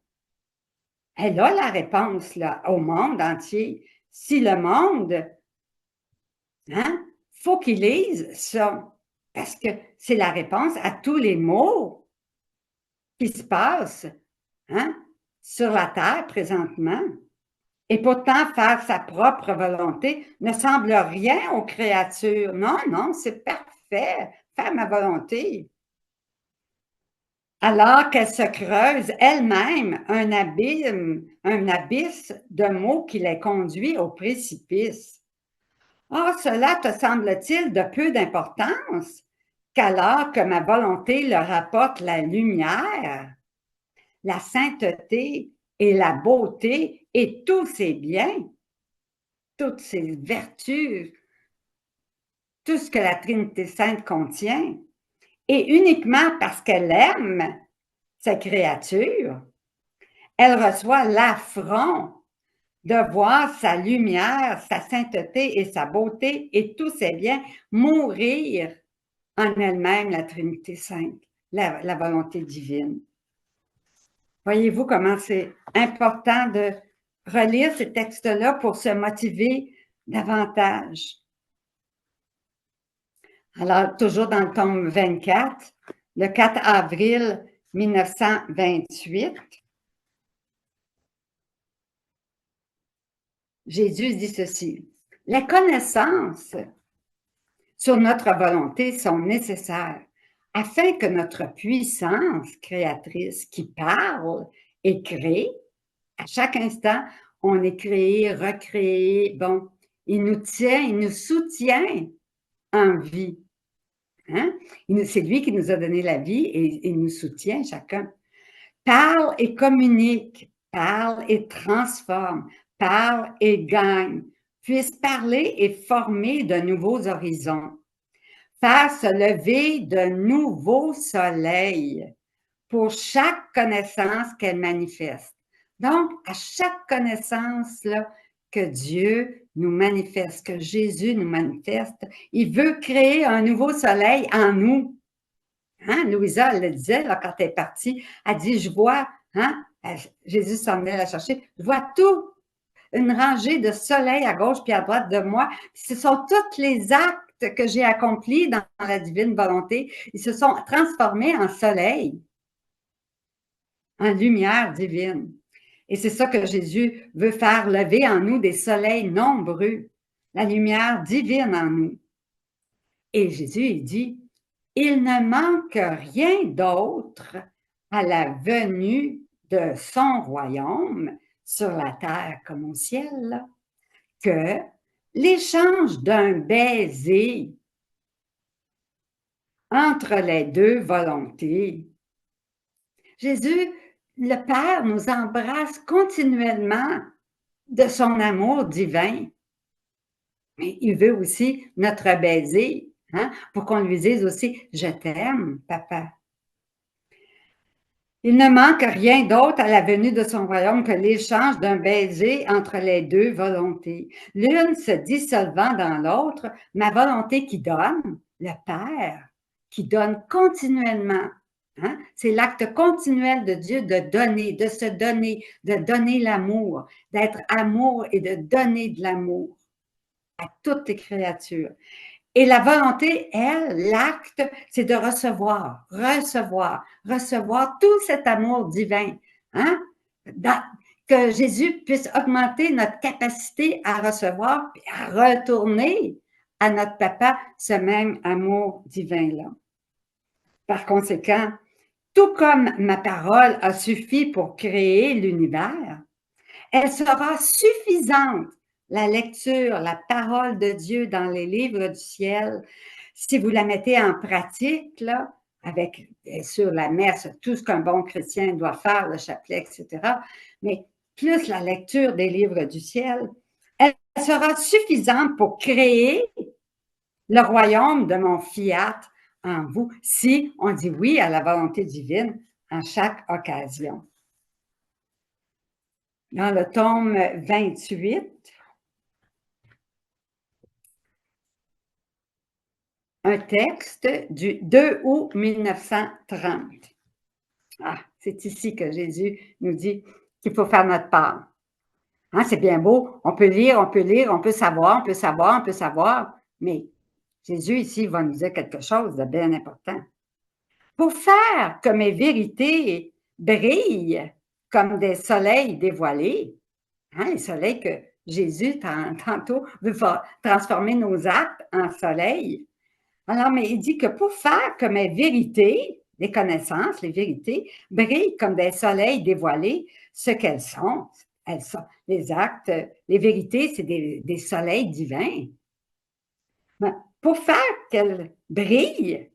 Elle a la réponse là, au monde entier. Si le monde, faut qu'il lise ça, parce que c'est la réponse à tous les maux qui se passent sur la terre présentement. Et pourtant, faire sa propre volonté ne semble rien aux créatures. Non, non, c'est parfait, faire ma volonté. Alors qu'elle se creuse elle-même un abysse de mots qui les conduit au précipice. Or, cela te semble-t-il de peu d'importance qu'alors que ma volonté leur apporte la lumière, la sainteté et la beauté et tous ses biens, toutes ses vertus, tout ce que la Trinité sainte contient, et uniquement parce qu'elle aime sa créature, elle reçoit l'affront de voir sa lumière, sa sainteté et sa beauté et tous ses biens mourir en elle-même, la Trinité sainte, la volonté divine. Voyez-vous comment c'est important de relire ces textes-là pour se motiver davantage. Alors, toujours dans le tome 24, le 4 avril 1928, Jésus dit ceci: « Les connaissances sur notre volonté sont nécessaires afin que notre puissance créatrice qui parle et crée, à chaque instant, on est créé, recréé, bon, il nous tient, il nous soutient en vie. Hein? C'est lui qui nous a donné la vie et il nous soutient chacun. Parle et communique, parle et transforme, parle et gagne, puisse parler et former de nouveaux horizons, faire se lever de nouveaux soleils pour chaque connaissance qu'elle manifeste. Donc, à chaque connaissance là, que Dieu nous manifeste, que Jésus nous manifeste, il veut créer un nouveau soleil en nous. Hein? Louisa, elle le disait là, quand elle est partie, elle dit, je vois, hein? Jésus s'en venait la chercher, je vois tout, une rangée de soleil à gauche puis à droite de moi. Ce sont tous les actes que j'ai accomplis dans la divine volonté. Ils se sont transformés en soleil, en lumière divine. Et c'est ça que Jésus veut faire lever en nous des soleils nombreux, la lumière divine en nous. Et Jésus, il dit, il ne manque rien d'autre à la venue de son royaume sur la terre comme au ciel que l'échange d'un baiser entre les deux volontés. Jésus, le Père, nous embrasse continuellement de son amour divin. Mais il veut aussi notre baiser, hein, pour qu'on lui dise aussi « Je t'aime, papa ». Il ne manque rien d'autre à la venue de son royaume que l'échange d'un baiser entre les deux volontés. L'une se dissolvant dans l'autre, ma volonté qui donne, le Père, qui donne continuellement. Hein? C'est l'acte continuel de Dieu de donner, de se donner, de donner l'amour, d'être amour et de donner de l'amour à toutes les créatures. Et la volonté, elle, l'acte, c'est de recevoir, recevoir tout cet amour divin. Hein? Que Jésus puisse augmenter notre capacité à recevoir et à retourner à notre papa ce même amour divin-là. Par conséquent, tout comme ma parole a suffi pour créer l'univers, elle sera suffisante, la lecture, la parole de Dieu dans les livres du ciel, si vous la mettez en pratique, là, avec, bien sûr, la messe, tout ce qu'un bon chrétien doit faire, le chapelet, etc., mais plus la lecture des livres du ciel, elle sera suffisante pour créer le royaume de mon fiat en vous, si on dit oui à la volonté divine en chaque occasion. Dans le tome 28, un texte du 2 août 1930. Ah, c'est ici que Jésus nous dit qu'il faut faire notre part. Hein, c'est bien beau, on peut lire, on peut savoir, mais Jésus ici va nous dire quelque chose de bien important. Pour faire que mes vérités brillent comme des soleils dévoilés, Hein, les soleils que Jésus, tantôt, veut transformer nos actes en soleil. Alors, mais il dit que pour faire que mes vérités, les connaissances, les vérités, brillent comme des soleils dévoilés, ce qu'elles sont. Elles sont les actes, les vérités, c'est des soleils divins. Ben, pour faire qu'elles brillent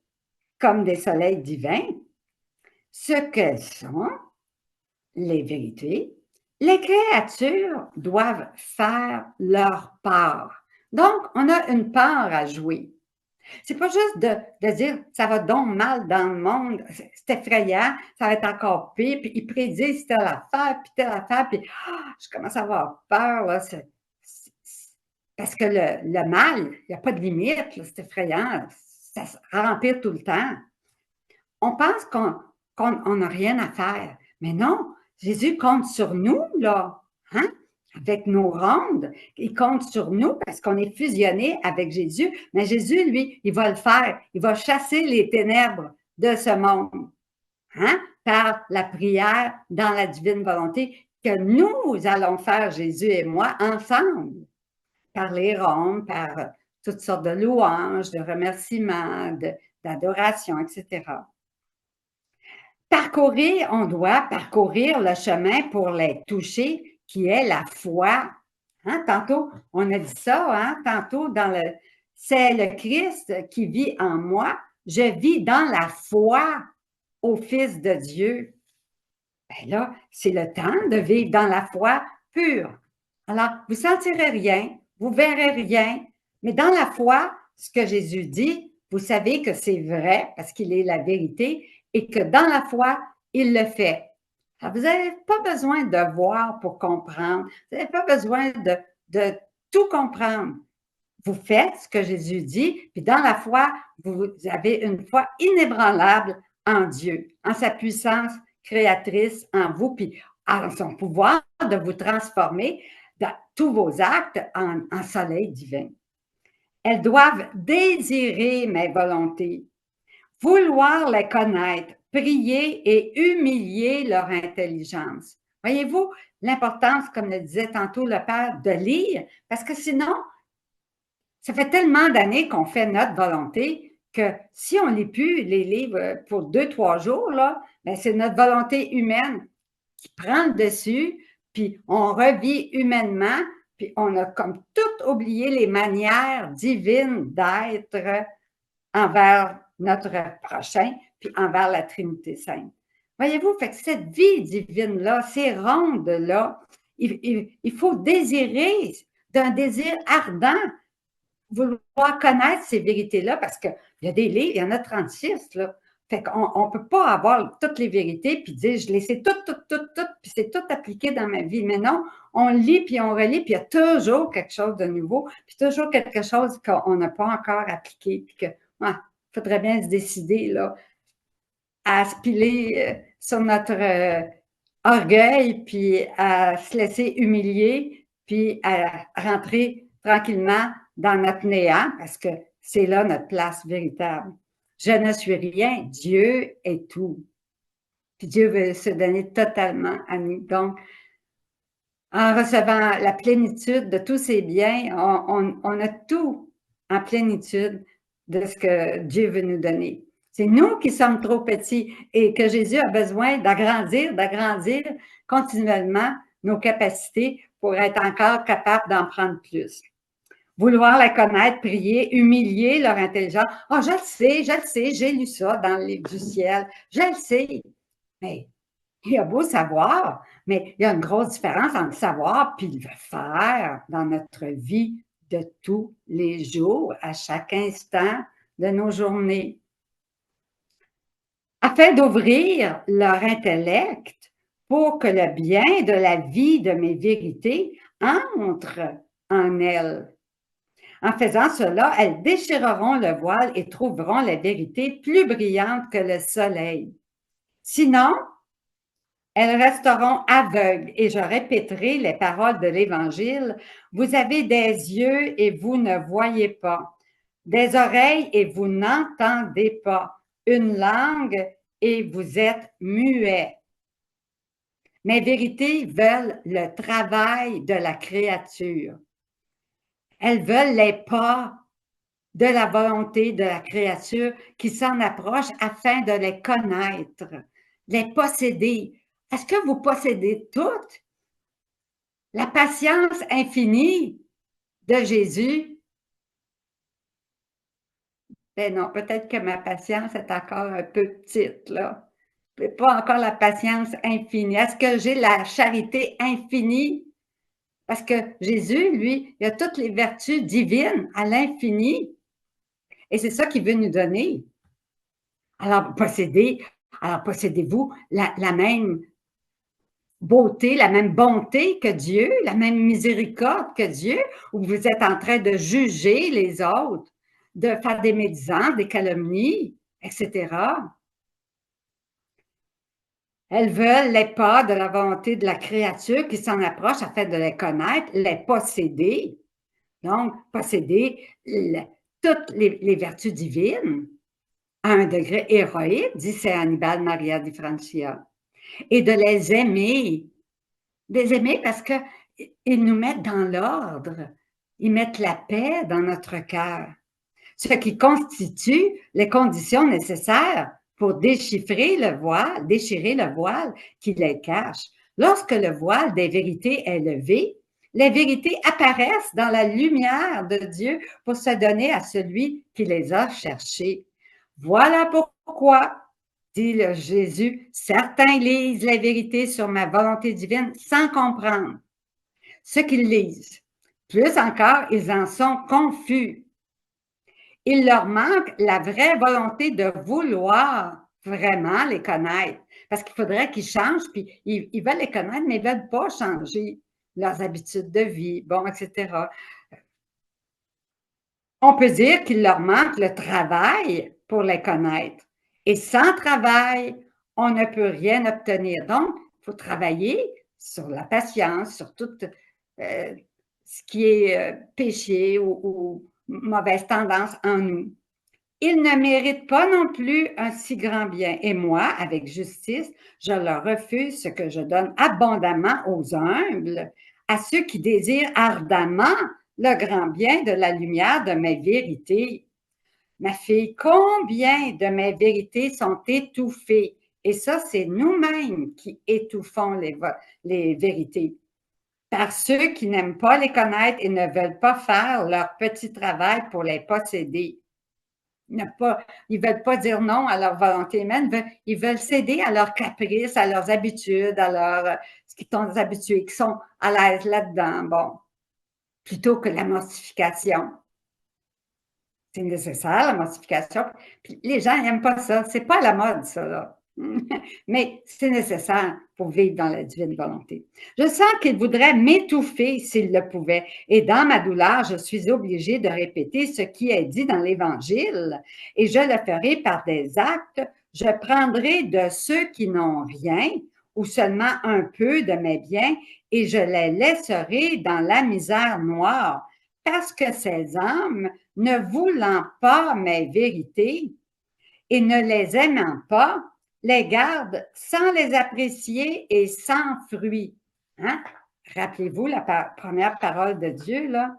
comme des soleils divins, ce qu'elles sont, les vérités, les créatures doivent faire leur part. Donc, on a une part à jouer. C'est pas juste de dire ça va donc mal dans le monde, c'est effrayant, ça va être encore pire, puis ils prédisent telle affaire, puis telle affaire, puis je commence à avoir peur, là, parce que le mal, il n'y a pas de limite, c'est effrayant, ça se remplit tout le temps. On pense qu'on n'a rien à faire, mais non, Jésus compte sur nous, là, hein? Avec nos rondes, il compte sur nous parce qu'on est fusionné avec Jésus, mais Jésus, lui, il va le faire, il va chasser les ténèbres de ce monde, hein? Par la prière dans la divine volonté que nous allons faire, Jésus et moi, ensemble, par les rondes, par toutes sortes de louanges, de remerciements, d'adoration, etc. Parcourir, on doit parcourir le chemin pour les toucher, qui est la foi. Hein? Tantôt, on a dit ça, hein? Tantôt, c'est le Christ qui vit en moi. Je vis dans la foi au Fils de Dieu. Ben là, c'est le temps de vivre dans la foi pure. Alors, vous ne sentirez rien, vous ne verrez rien, mais dans la foi, ce que Jésus dit, vous savez que c'est vrai parce qu'il est la vérité et que dans la foi, il le fait. Alors, vous n'avez pas besoin de voir pour comprendre. Vous n'avez pas besoin de tout comprendre. Vous faites ce que Jésus dit, puis dans la foi, vous avez une foi inébranlable en Dieu, en sa puissance créatrice en vous, puis en son pouvoir de vous transformer dans tous vos actes en soleil divin. Elles doivent désirer mes volontés, vouloir les connaître, prier et humilier leur intelligence. Voyez-vous l'importance, comme le disait tantôt le Père, de lire, parce que sinon, ça fait tellement d'années qu'on fait notre volonté que si on ne lit plus les livres pour 2-3 jours, là, ben c'est notre volonté humaine qui prend le dessus, puis on revit humainement, puis on a comme tout oublié les manières divines d'être envers notre prochain, puis envers la Trinité Sainte. Voyez-vous, fait que cette vie divine-là, ces rondes-là, il faut désirer d'un désir ardent vouloir connaître ces vérités-là, parce qu'il y a des livres, il y en a 36, là. Fait qu'on ne peut pas avoir toutes les vérités puis dire je les sais toutes, puis c'est tout appliqué dans ma vie. Mais non, on lit puis on relit, puis il y a toujours quelque chose de nouveau, puis toujours quelque chose qu'on n'a pas encore appliqué, puis que faudrait bien se décider là, à se piler sur notre orgueil, puis à se laisser humilier, puis à rentrer tranquillement dans notre néant, parce que c'est là notre place véritable. Je ne suis rien, Dieu est tout. Puis Dieu veut se donner totalement à nous. Donc, en recevant la plénitude de tous ses biens, on a tout en plénitude de ce que Dieu veut nous donner. C'est nous qui sommes trop petits et que Jésus a besoin d'agrandir continuellement nos capacités pour être encore capable d'en prendre plus. Vouloir la connaître, prier, humilier leur intelligence. Oh, je le sais, j'ai lu ça dans le livre du ciel, je le sais. Mais il a beau savoir, mais il y a une grosse différence entre le savoir et le faire dans notre vie de tous les jours, à chaque instant de nos journées. Afin d'ouvrir leur intellect pour que le bien de la vie de mes vérités entre en elles. En faisant cela, elles déchireront le voile et trouveront la vérité plus brillante que le soleil. Sinon, elles resteront aveugles et je répéterai les paroles de l'Évangile. Vous avez des yeux et vous ne voyez pas, des oreilles et vous n'entendez pas, une langue et vous êtes muets. Mes vérités veulent le travail de la créature. Elles veulent les pas de la volonté de la créature qui s'en approche afin de les connaître, les posséder. Est-ce que vous possédez toutes la patience infinie de Jésus? Ben non, peut-être que ma patience est encore un peu petite, là. Pas encore la patience infinie. Est-ce que j'ai la charité infinie? Parce que Jésus, lui, il a toutes les vertus divines à l'infini. Et c'est ça qu'il veut nous donner. Alors, possédez-vous la même beauté, la même bonté que Dieu, la même miséricorde que Dieu, ou vous êtes en train de juger les autres, de faire des médisances, des calomnies, etc. Elles veulent les pas de la volonté de la créature qui s'en approche afin de les connaître, les posséder. Donc, posséder toutes les vertus divines à un degré héroïque, dit Saint Annibale Maria di Francia, et de les aimer. Les aimer parce qu'ils nous mettent dans l'ordre, ils mettent la paix dans notre cœur, ce qui constitue les conditions nécessaires pour déchirer le voile qui les cache. Lorsque le voile des vérités est levé, les vérités apparaissent dans la lumière de Dieu pour se donner à celui qui les a cherchées. Voilà pourquoi, dit le Jésus, certains lisent les vérités sur ma volonté divine sans comprendre ce qu'ils lisent. Plus encore, ils en sont confus. Il leur manque la vraie volonté de vouloir vraiment les connaître. Parce qu'il faudrait qu'ils changent, puis ils veulent les connaître, mais ils ne veulent pas changer leurs habitudes de vie, bon, etc. On peut dire qu'il leur manque le travail pour les connaître. Et sans travail, on ne peut rien obtenir. Donc, il faut travailler sur la patience, sur tout ce qui est péché ou mauvaise tendance en nous. Ils ne méritent pas non plus un si grand bien. Et moi, avec justice, je leur refuse ce que je donne abondamment aux humbles, à ceux qui désirent ardemment le grand bien de la lumière de mes vérités. Ma fille, combien de mes vérités sont étouffées? Et ça, c'est nous-mêmes qui étouffons les vérités. Par ceux qui n'aiment pas les connaître et ne veulent pas faire leur petit travail pour les posséder. Ils ne veulent pas dire non à leur volonté humaine, ils veulent céder à leurs caprices, à leurs habitudes, ce qui sont habitués, qui sont à l'aise là-dedans, bon, plutôt que la mortification. C'est nécessaire, la mortification. Puis les gens n'aiment pas ça. C'est pas à la mode, ça, là. Mais c'est nécessaire pour vivre dans la divine volonté. Je sens qu'il voudrait m'étouffer s'il le pouvait. Et dans ma douleur, je suis obligée de répéter ce qui est dit dans l'Évangile. Et je le ferai par des actes. Je prendrai de ceux qui n'ont rien ou seulement un peu de mes biens et je les laisserai dans la misère noire. Parce que ces âmes, ne voulant pas mes vérités et ne les aimant pas, les gardent sans les apprécier et sans fruit. Hein? Rappelez-vous la première parole de Dieu, là.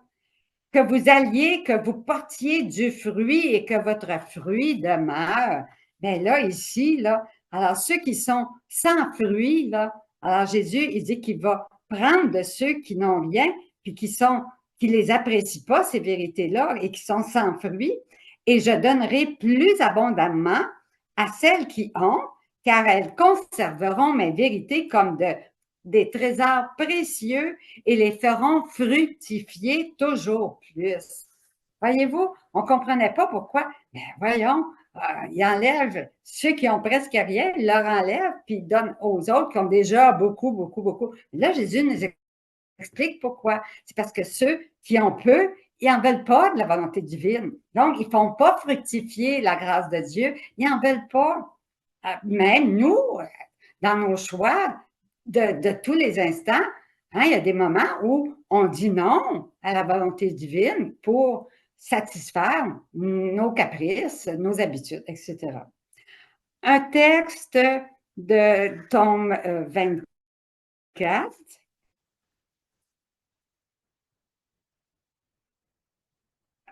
Que vous alliez, que vous portiez du fruit et que votre fruit demeure. Bien là, ici, là, alors ceux qui sont sans fruit, là, alors Jésus, il dit qu'il va prendre de ceux qui n'ont rien, puis qui les apprécient pas, ces vérités-là, et qui sont sans fruit, et je donnerai plus abondamment à celles qui ont, car elles conserveront mes vérités comme des trésors précieux et les feront fructifier toujours plus. Voyez-vous, on ne comprenait pas pourquoi. Mais voyons, ils enlèvent ceux qui ont presque rien, ils leur enlèvent, puis ils donnent aux autres qui ont déjà beaucoup, beaucoup, beaucoup. Là, Jésus nous explique pourquoi. C'est parce que ceux qui ont peu, ils n'en veulent pas de la volonté divine. Donc, ils ne font pas fructifier la grâce de Dieu. Ils n'en veulent pas. Même nous, dans nos choix de tous les instants, hein, il y a des moments où on dit non à la volonté divine pour satisfaire nos caprices, nos habitudes, etc. Un texte de tome 24. 24.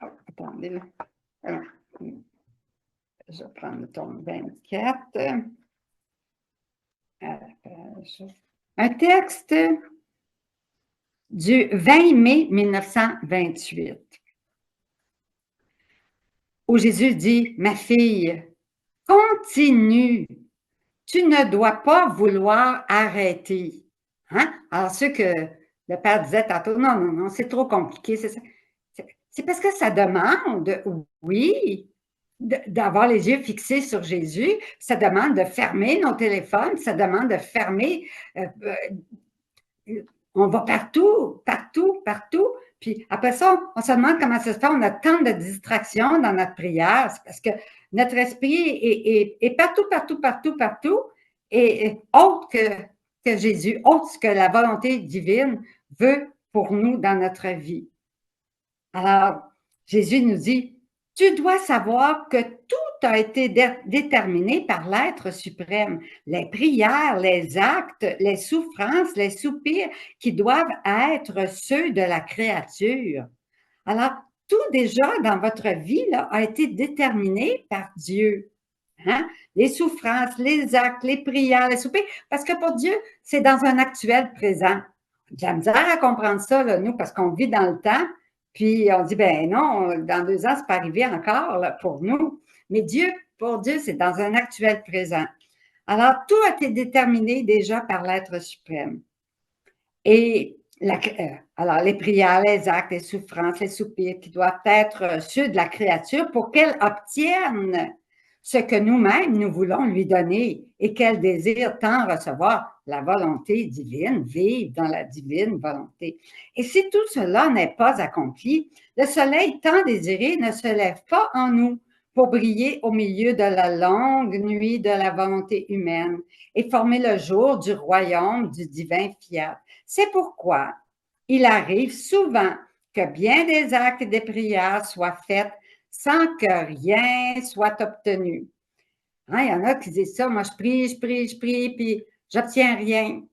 Oh, attendez, là. Je vais prendre le tome 24. Un texte du 20 mai 1928, où Jésus dit, « Ma fille, continue, tu ne dois pas vouloir arrêter. » Hein? Alors, ceux que le père disait tantôt, non, non, non, c'est trop compliqué, c'est parce que ça demande, oui, d'avoir les yeux fixés sur Jésus, ça demande de fermer nos téléphones, ça demande de fermer, on va partout, partout, partout, puis après ça, on se demande comment ça se fait, on a tant de distractions dans notre prière, c'est parce que notre esprit est partout, partout, partout, partout, et autre que Jésus, autre que la volonté divine veut pour nous dans notre vie. Alors, Jésus nous dit, tu dois savoir que tout a été déterminé par l'être suprême. Les prières, les actes, les souffrances, les soupirs qui doivent être ceux de la créature. Alors, tout déjà dans votre vie là, a été déterminé par Dieu. Hein? Les souffrances, les actes, les prières, les soupirs, parce que pour Dieu, c'est dans un actuel présent. J'ai la misère à comprendre ça, là, nous, parce qu'on vit dans le temps, puis on dit, ben non, dans 2 ans, c'est pas arrivé encore là, pour nous. Mais Dieu, pour Dieu, c'est dans un actuel présent. Alors, tout a été déterminé déjà par l'être suprême. Et alors, les prières, les actes, les souffrances, les soupirs qui doivent être ceux de la créature pour qu'elle obtienne ce que nous-mêmes, nous voulons lui donner et qu'elle désire tant recevoir la volonté divine, vivre dans la divine volonté. Et si tout cela n'est pas accompli, le soleil tant désiré ne se lève pas en nous pour briller au milieu de la longue nuit de la volonté humaine et former le jour du royaume du divin fiat. C'est pourquoi il arrive souvent que bien des actes et des prières soient faits sans que rien soit obtenu. Hein, il y en a qui disent ça, moi je prie, puis j'obtiens rien.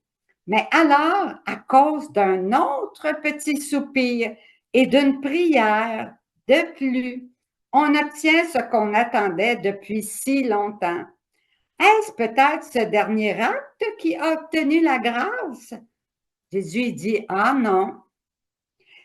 Mais alors, à cause d'un autre petit soupir et d'une prière de plus, on obtient ce qu'on attendait depuis si longtemps. Est-ce peut-être ce dernier acte qui a obtenu la grâce? Jésus dit, ah non,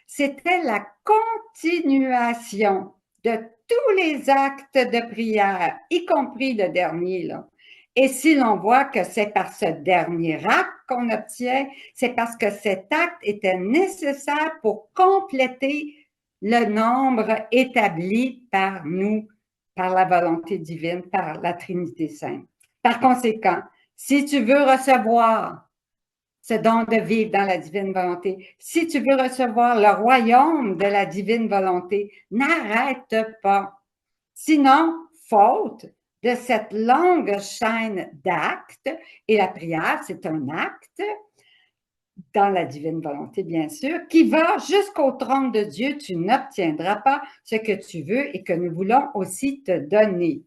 c'était la continuation de tous les actes de prière, y compris le dernier, là. Et si l'on voit que c'est par ce dernier acte qu'on obtient, c'est parce que cet acte était nécessaire pour compléter le nombre établi par nous, par la volonté divine, par la Trinité sainte. Par conséquent, si tu veux recevoir ce don de vivre dans la divine volonté. Si tu veux recevoir le royaume de la divine volonté, n'arrête pas. Sinon, faute de cette longue chaîne d'actes, et la prière, c'est un acte dans la divine volonté, bien sûr, qui va jusqu'au trône de Dieu, tu n'obtiendras pas ce que tu veux et que nous voulons aussi te donner.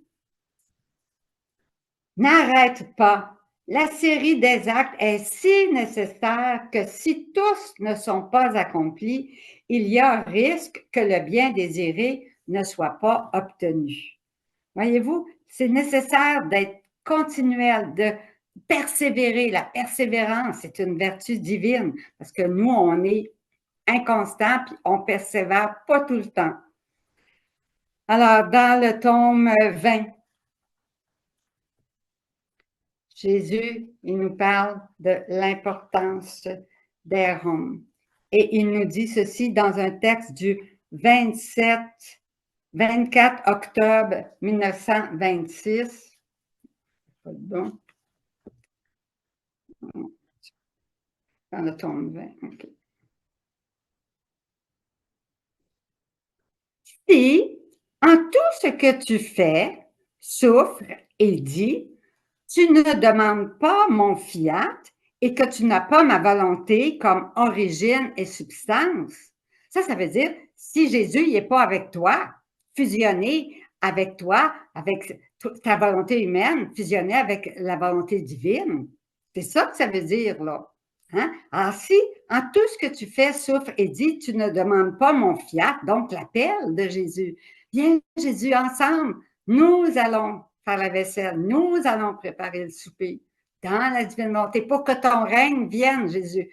N'arrête pas. La série des actes est si nécessaire que si tous ne sont pas accomplis, il y a un risque que le bien désiré ne soit pas obtenu. Voyez-vous, c'est nécessaire d'être continuel, de persévérer. La persévérance, c'est une vertu divine parce que nous, on est inconstant puis on persévère pas tout le temps. Alors, dans le tome 20, Jésus, il nous parle de l'importance des hommes. Et il nous dit ceci dans un texte du 24 octobre 1926. Pas bon. Dans le tome 20. OK. Si, en tout ce que tu fais, souffre et dis, tu ne demandes pas mon fiat et que tu n'as pas ma volonté comme origine et substance. Ça veut dire, si Jésus n'est pas avec toi, fusionné avec toi, avec ta volonté humaine, fusionné avec la volonté divine, c'est ça que ça veut dire, là. Hein? Alors, si en tout ce que tu fais souffre et dit, tu ne demandes pas mon fiat, donc l'appel de Jésus. Viens, Jésus, ensemble, nous allons faire la vaisselle, nous allons préparer le souper dans la divine volonté pour que ton règne vienne, Jésus.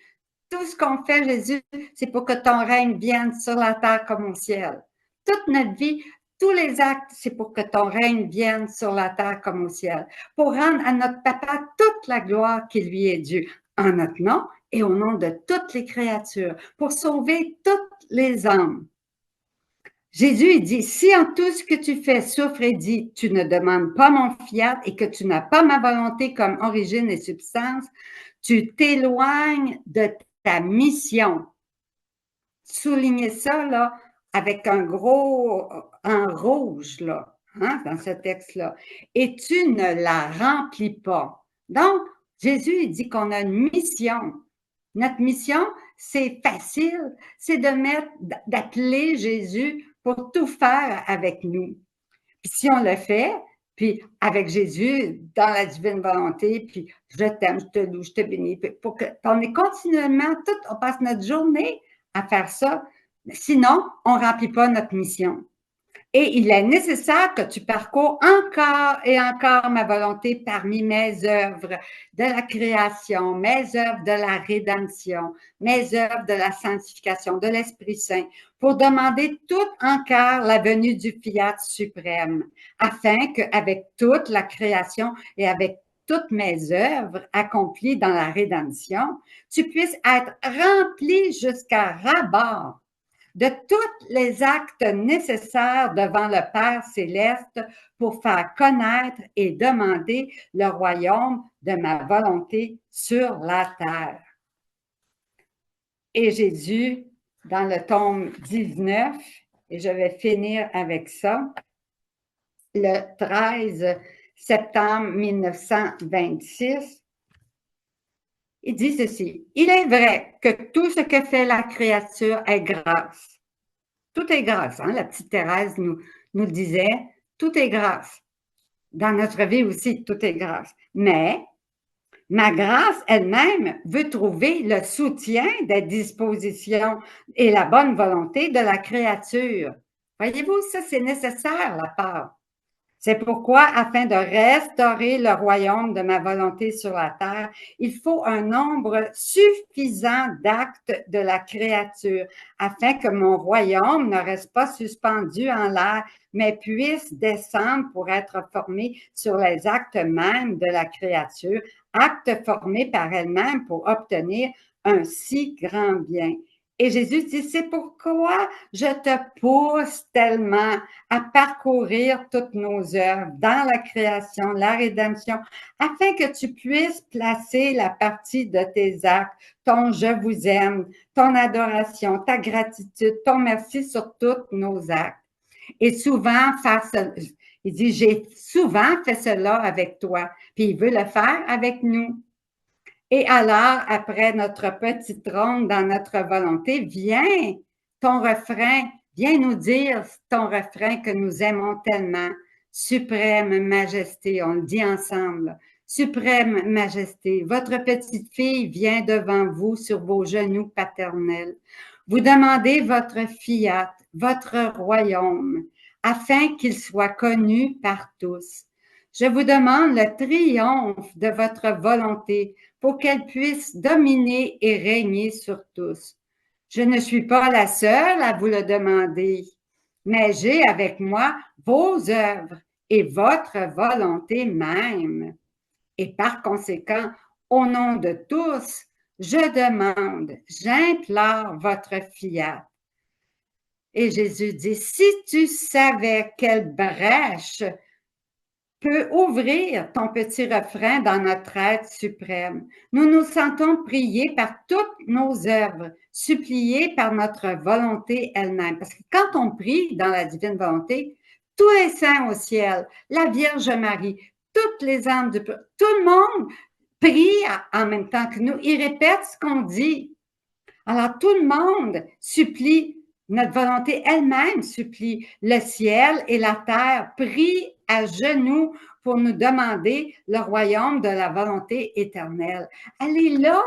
Tout ce qu'on fait, Jésus, c'est pour que ton règne vienne sur la terre comme au ciel. Toute notre vie, tous les actes, c'est pour que ton règne vienne sur la terre comme au ciel, pour rendre à notre Papa toute la gloire qui lui est due, en notre nom et au nom de toutes les créatures, pour sauver toutes les âmes. Jésus, il dit, si en tout ce que tu fais souffre et dit, tu ne demandes pas mon fiat et que tu n'as pas ma volonté comme origine et substance, tu t'éloignes de ta mission. Soulignez ça, là, avec un gros, en rouge, là, hein, dans ce texte-là. Et tu ne la remplis pas. Donc, Jésus, il dit qu'on a une mission. Notre mission, c'est facile, c'est d'appeler Jésus pour tout faire avec nous. Puis si on le fait, puis avec Jésus, dans la divine volonté, puis je t'aime, je te loue, je te bénis, pour qu'on est continuellement, on passe notre journée à faire ça. Sinon, on ne remplit pas notre mission. Et il est nécessaire que tu parcours encore et encore ma volonté parmi mes œuvres de la création, mes œuvres de la rédemption, mes œuvres de la sanctification, de l'Esprit Saint, pour demander tout encore la venue du Fiat suprême, afin qu'avec toute la création et avec toutes mes œuvres accomplies dans la rédemption, tu puisses être rempli jusqu'à ras-bord de tous les actes nécessaires devant le Père céleste pour faire connaître et demander le royaume de ma volonté sur la terre. Et Jésus, dans le tome 19, et je vais finir avec ça, le 13 septembre 1926, il dit ceci, « Il est vrai que tout ce que fait la créature est grâce. » Tout est grâce, hein? La petite Thérèse nous le disait, tout est grâce. Dans notre vie aussi, tout est grâce. Mais ma grâce elle-même veut trouver le soutien des dispositions et la bonne volonté de la créature. Voyez-vous, ça c'est nécessaire la part. C'est pourquoi, afin de restaurer le royaume de ma volonté sur la terre, il faut un nombre suffisant d'actes de la créature, afin que mon royaume ne reste pas suspendu en l'air, mais puisse descendre pour être formé sur les actes mêmes de la créature, actes formés par elle-même pour obtenir un si grand bien. Et Jésus dit, c'est pourquoi je te pousse tellement à parcourir toutes nos œuvres dans la création, la rédemption, afin que tu puisses placer la partie de tes actes, ton je vous aime, ton adoration, ta gratitude, ton merci sur tous nos actes. Et souvent, il dit, j'ai souvent fait cela avec toi, puis il veut le faire avec nous. Et alors, après notre petite ronde dans notre volonté, viens ton refrain, viens nous dire ton refrain que nous aimons tellement. Suprême majesté, on le dit ensemble. Suprême majesté, votre petite fille vient devant vous sur vos genoux paternels. Vous demandez votre fiat, votre royaume, afin qu'il soit connu par tous. Je vous demande le triomphe de votre volonté pour qu'elle puisse dominer et régner sur tous. Je ne suis pas la seule à vous le demander, mais j'ai avec moi vos œuvres et votre volonté même. Et par conséquent, au nom de tous, je demande, j'implore votre fiat. Et Jésus dit, si tu savais quelle brèche peut ouvrir ton petit refrain dans notre être suprême. Nous nous sentons priés par toutes nos œuvres, suppliés par notre volonté elle-même. Parce que quand on prie dans la divine volonté, tous les saints au ciel, la Vierge Marie, toutes les âmes tout le monde prie en même temps que nous. Ils répètent ce qu'on dit. Alors, tout le monde supplie, notre volonté elle-même supplie. Le ciel et la terre prient à genoux pour nous demander le royaume de la volonté éternelle. Elle est là.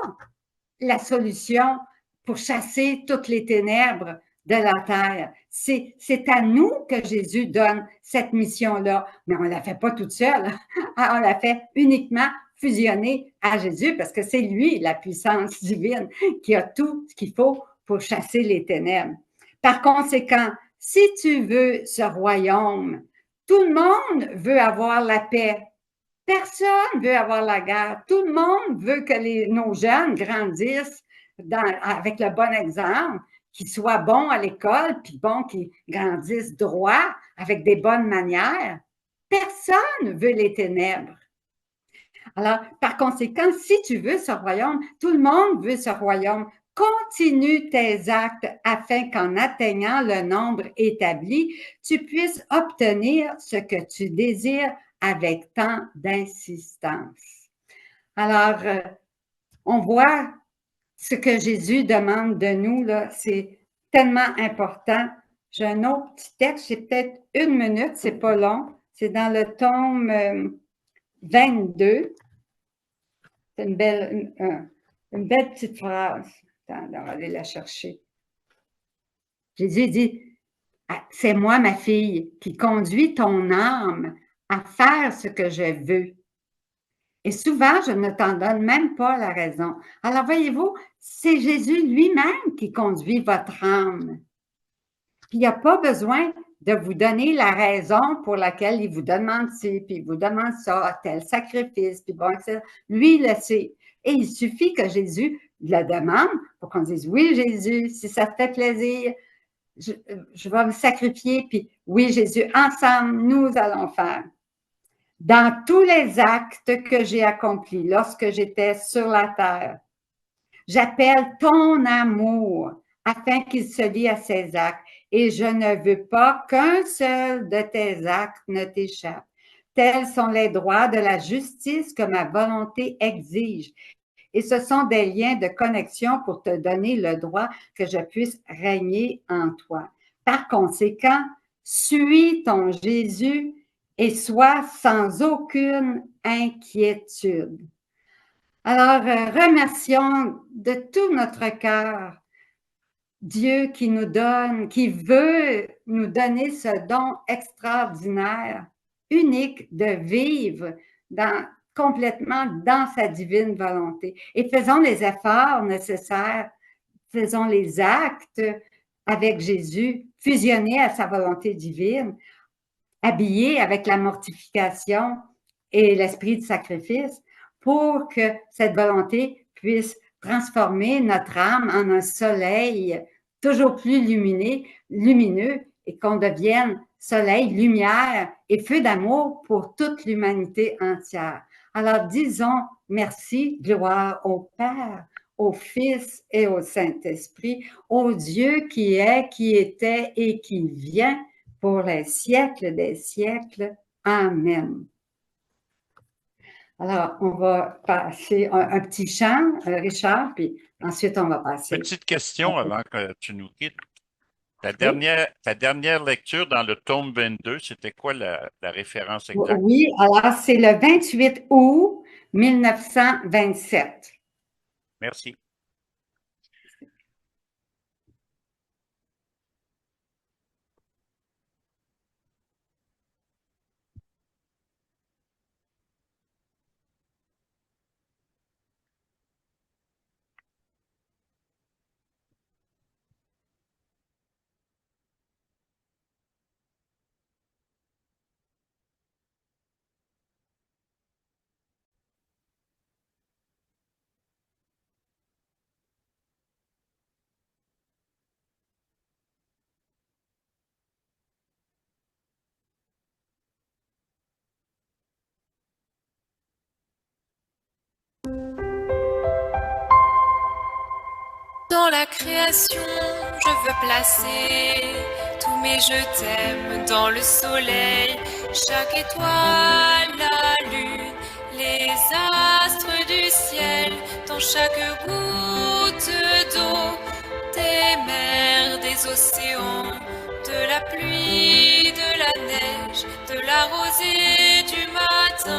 la solution pour chasser toutes les ténèbres de la terre. C'est à nous que Jésus donne cette mission-là, mais on ne la fait pas toute seule. On la fait uniquement fusionner à Jésus parce que c'est lui, la puissance divine, qui a tout ce qu'il faut pour chasser les ténèbres. Par conséquent, si tu veux ce royaume, tout le monde veut avoir la paix. Personne veut avoir la guerre. Tout le monde veut que nos jeunes grandissent avec le bon exemple, qu'ils soient bons à l'école, puis qu'ils grandissent droit, avec des bonnes manières. Personne veut les ténèbres. Alors, par conséquent, si tu veux ce royaume, tout le monde veut ce royaume. Continue tes actes afin qu'en atteignant le nombre établi, tu puisses obtenir ce que tu désires avec tant d'insistance. Alors, on voit ce que Jésus demande de nous, là, c'est tellement important. J'ai un autre petit texte, j'ai peut-être 1 minute, c'est pas long. C'est dans le tome 22. C'est une belle petite phrase. Attends, on va aller la chercher. Jésus dit, c'est moi, ma fille, qui conduis ton âme à faire ce que je veux. Et souvent, je ne t'en donne même pas la raison. Alors, voyez-vous, c'est Jésus lui-même qui conduit votre âme. Puis, il n'y a pas besoin de vous donner la raison pour laquelle il vous demande ci, puis il vous demande ça, tel sacrifice, puis bon, etc. Lui, il le sait. Et il suffit que Jésus le demande pour qu'on dise, oui, Jésus, si ça te fait plaisir, je vais me sacrifier, puis oui, Jésus, ensemble, nous allons faire. Dans tous les actes que j'ai accomplis lorsque j'étais sur la terre, j'appelle ton amour afin qu'il se lie à ces actes et je ne veux pas qu'un seul de tes actes ne t'échappe. Tels sont les droits de la justice que ma volonté exige. Et ce sont des liens de connexion pour te donner le droit que je puisse régner en toi. Par conséquent, suis ton Jésus et sois sans aucune inquiétude. Alors, remercions de tout notre cœur Dieu qui nous donne, qui veut nous donner ce don extraordinaire, unique de vivre complètement dans sa divine volonté. Et faisons les efforts nécessaires, faisons les actes avec Jésus, fusionnés à sa volonté divine, habillés avec la mortification et l'esprit de sacrifice pour que cette volonté puisse transformer notre âme en un soleil toujours plus lumineux et qu'on devienne soleil, lumière et feu d'amour pour toute l'humanité entière. Alors disons merci, gloire au Père, au Fils et au Saint-Esprit, au Dieu qui est, qui était et qui vient pour les siècles des siècles. Amen. Alors, on va passer un petit chant, Richard, puis ensuite, on va passer. Petite question avant que tu nous quittes. Ta dernière lecture dans le tome 22, c'était quoi la référence exacte? Oui, alors c'est le 28 août 1927. Merci. Dans la création, je veux placer tous mes je t'aime dans le soleil, chaque étoile, la lune, les astres du ciel, dans chaque goutte d'eau, des mers, des océans, de la pluie, de la neige, de la rosée du matin.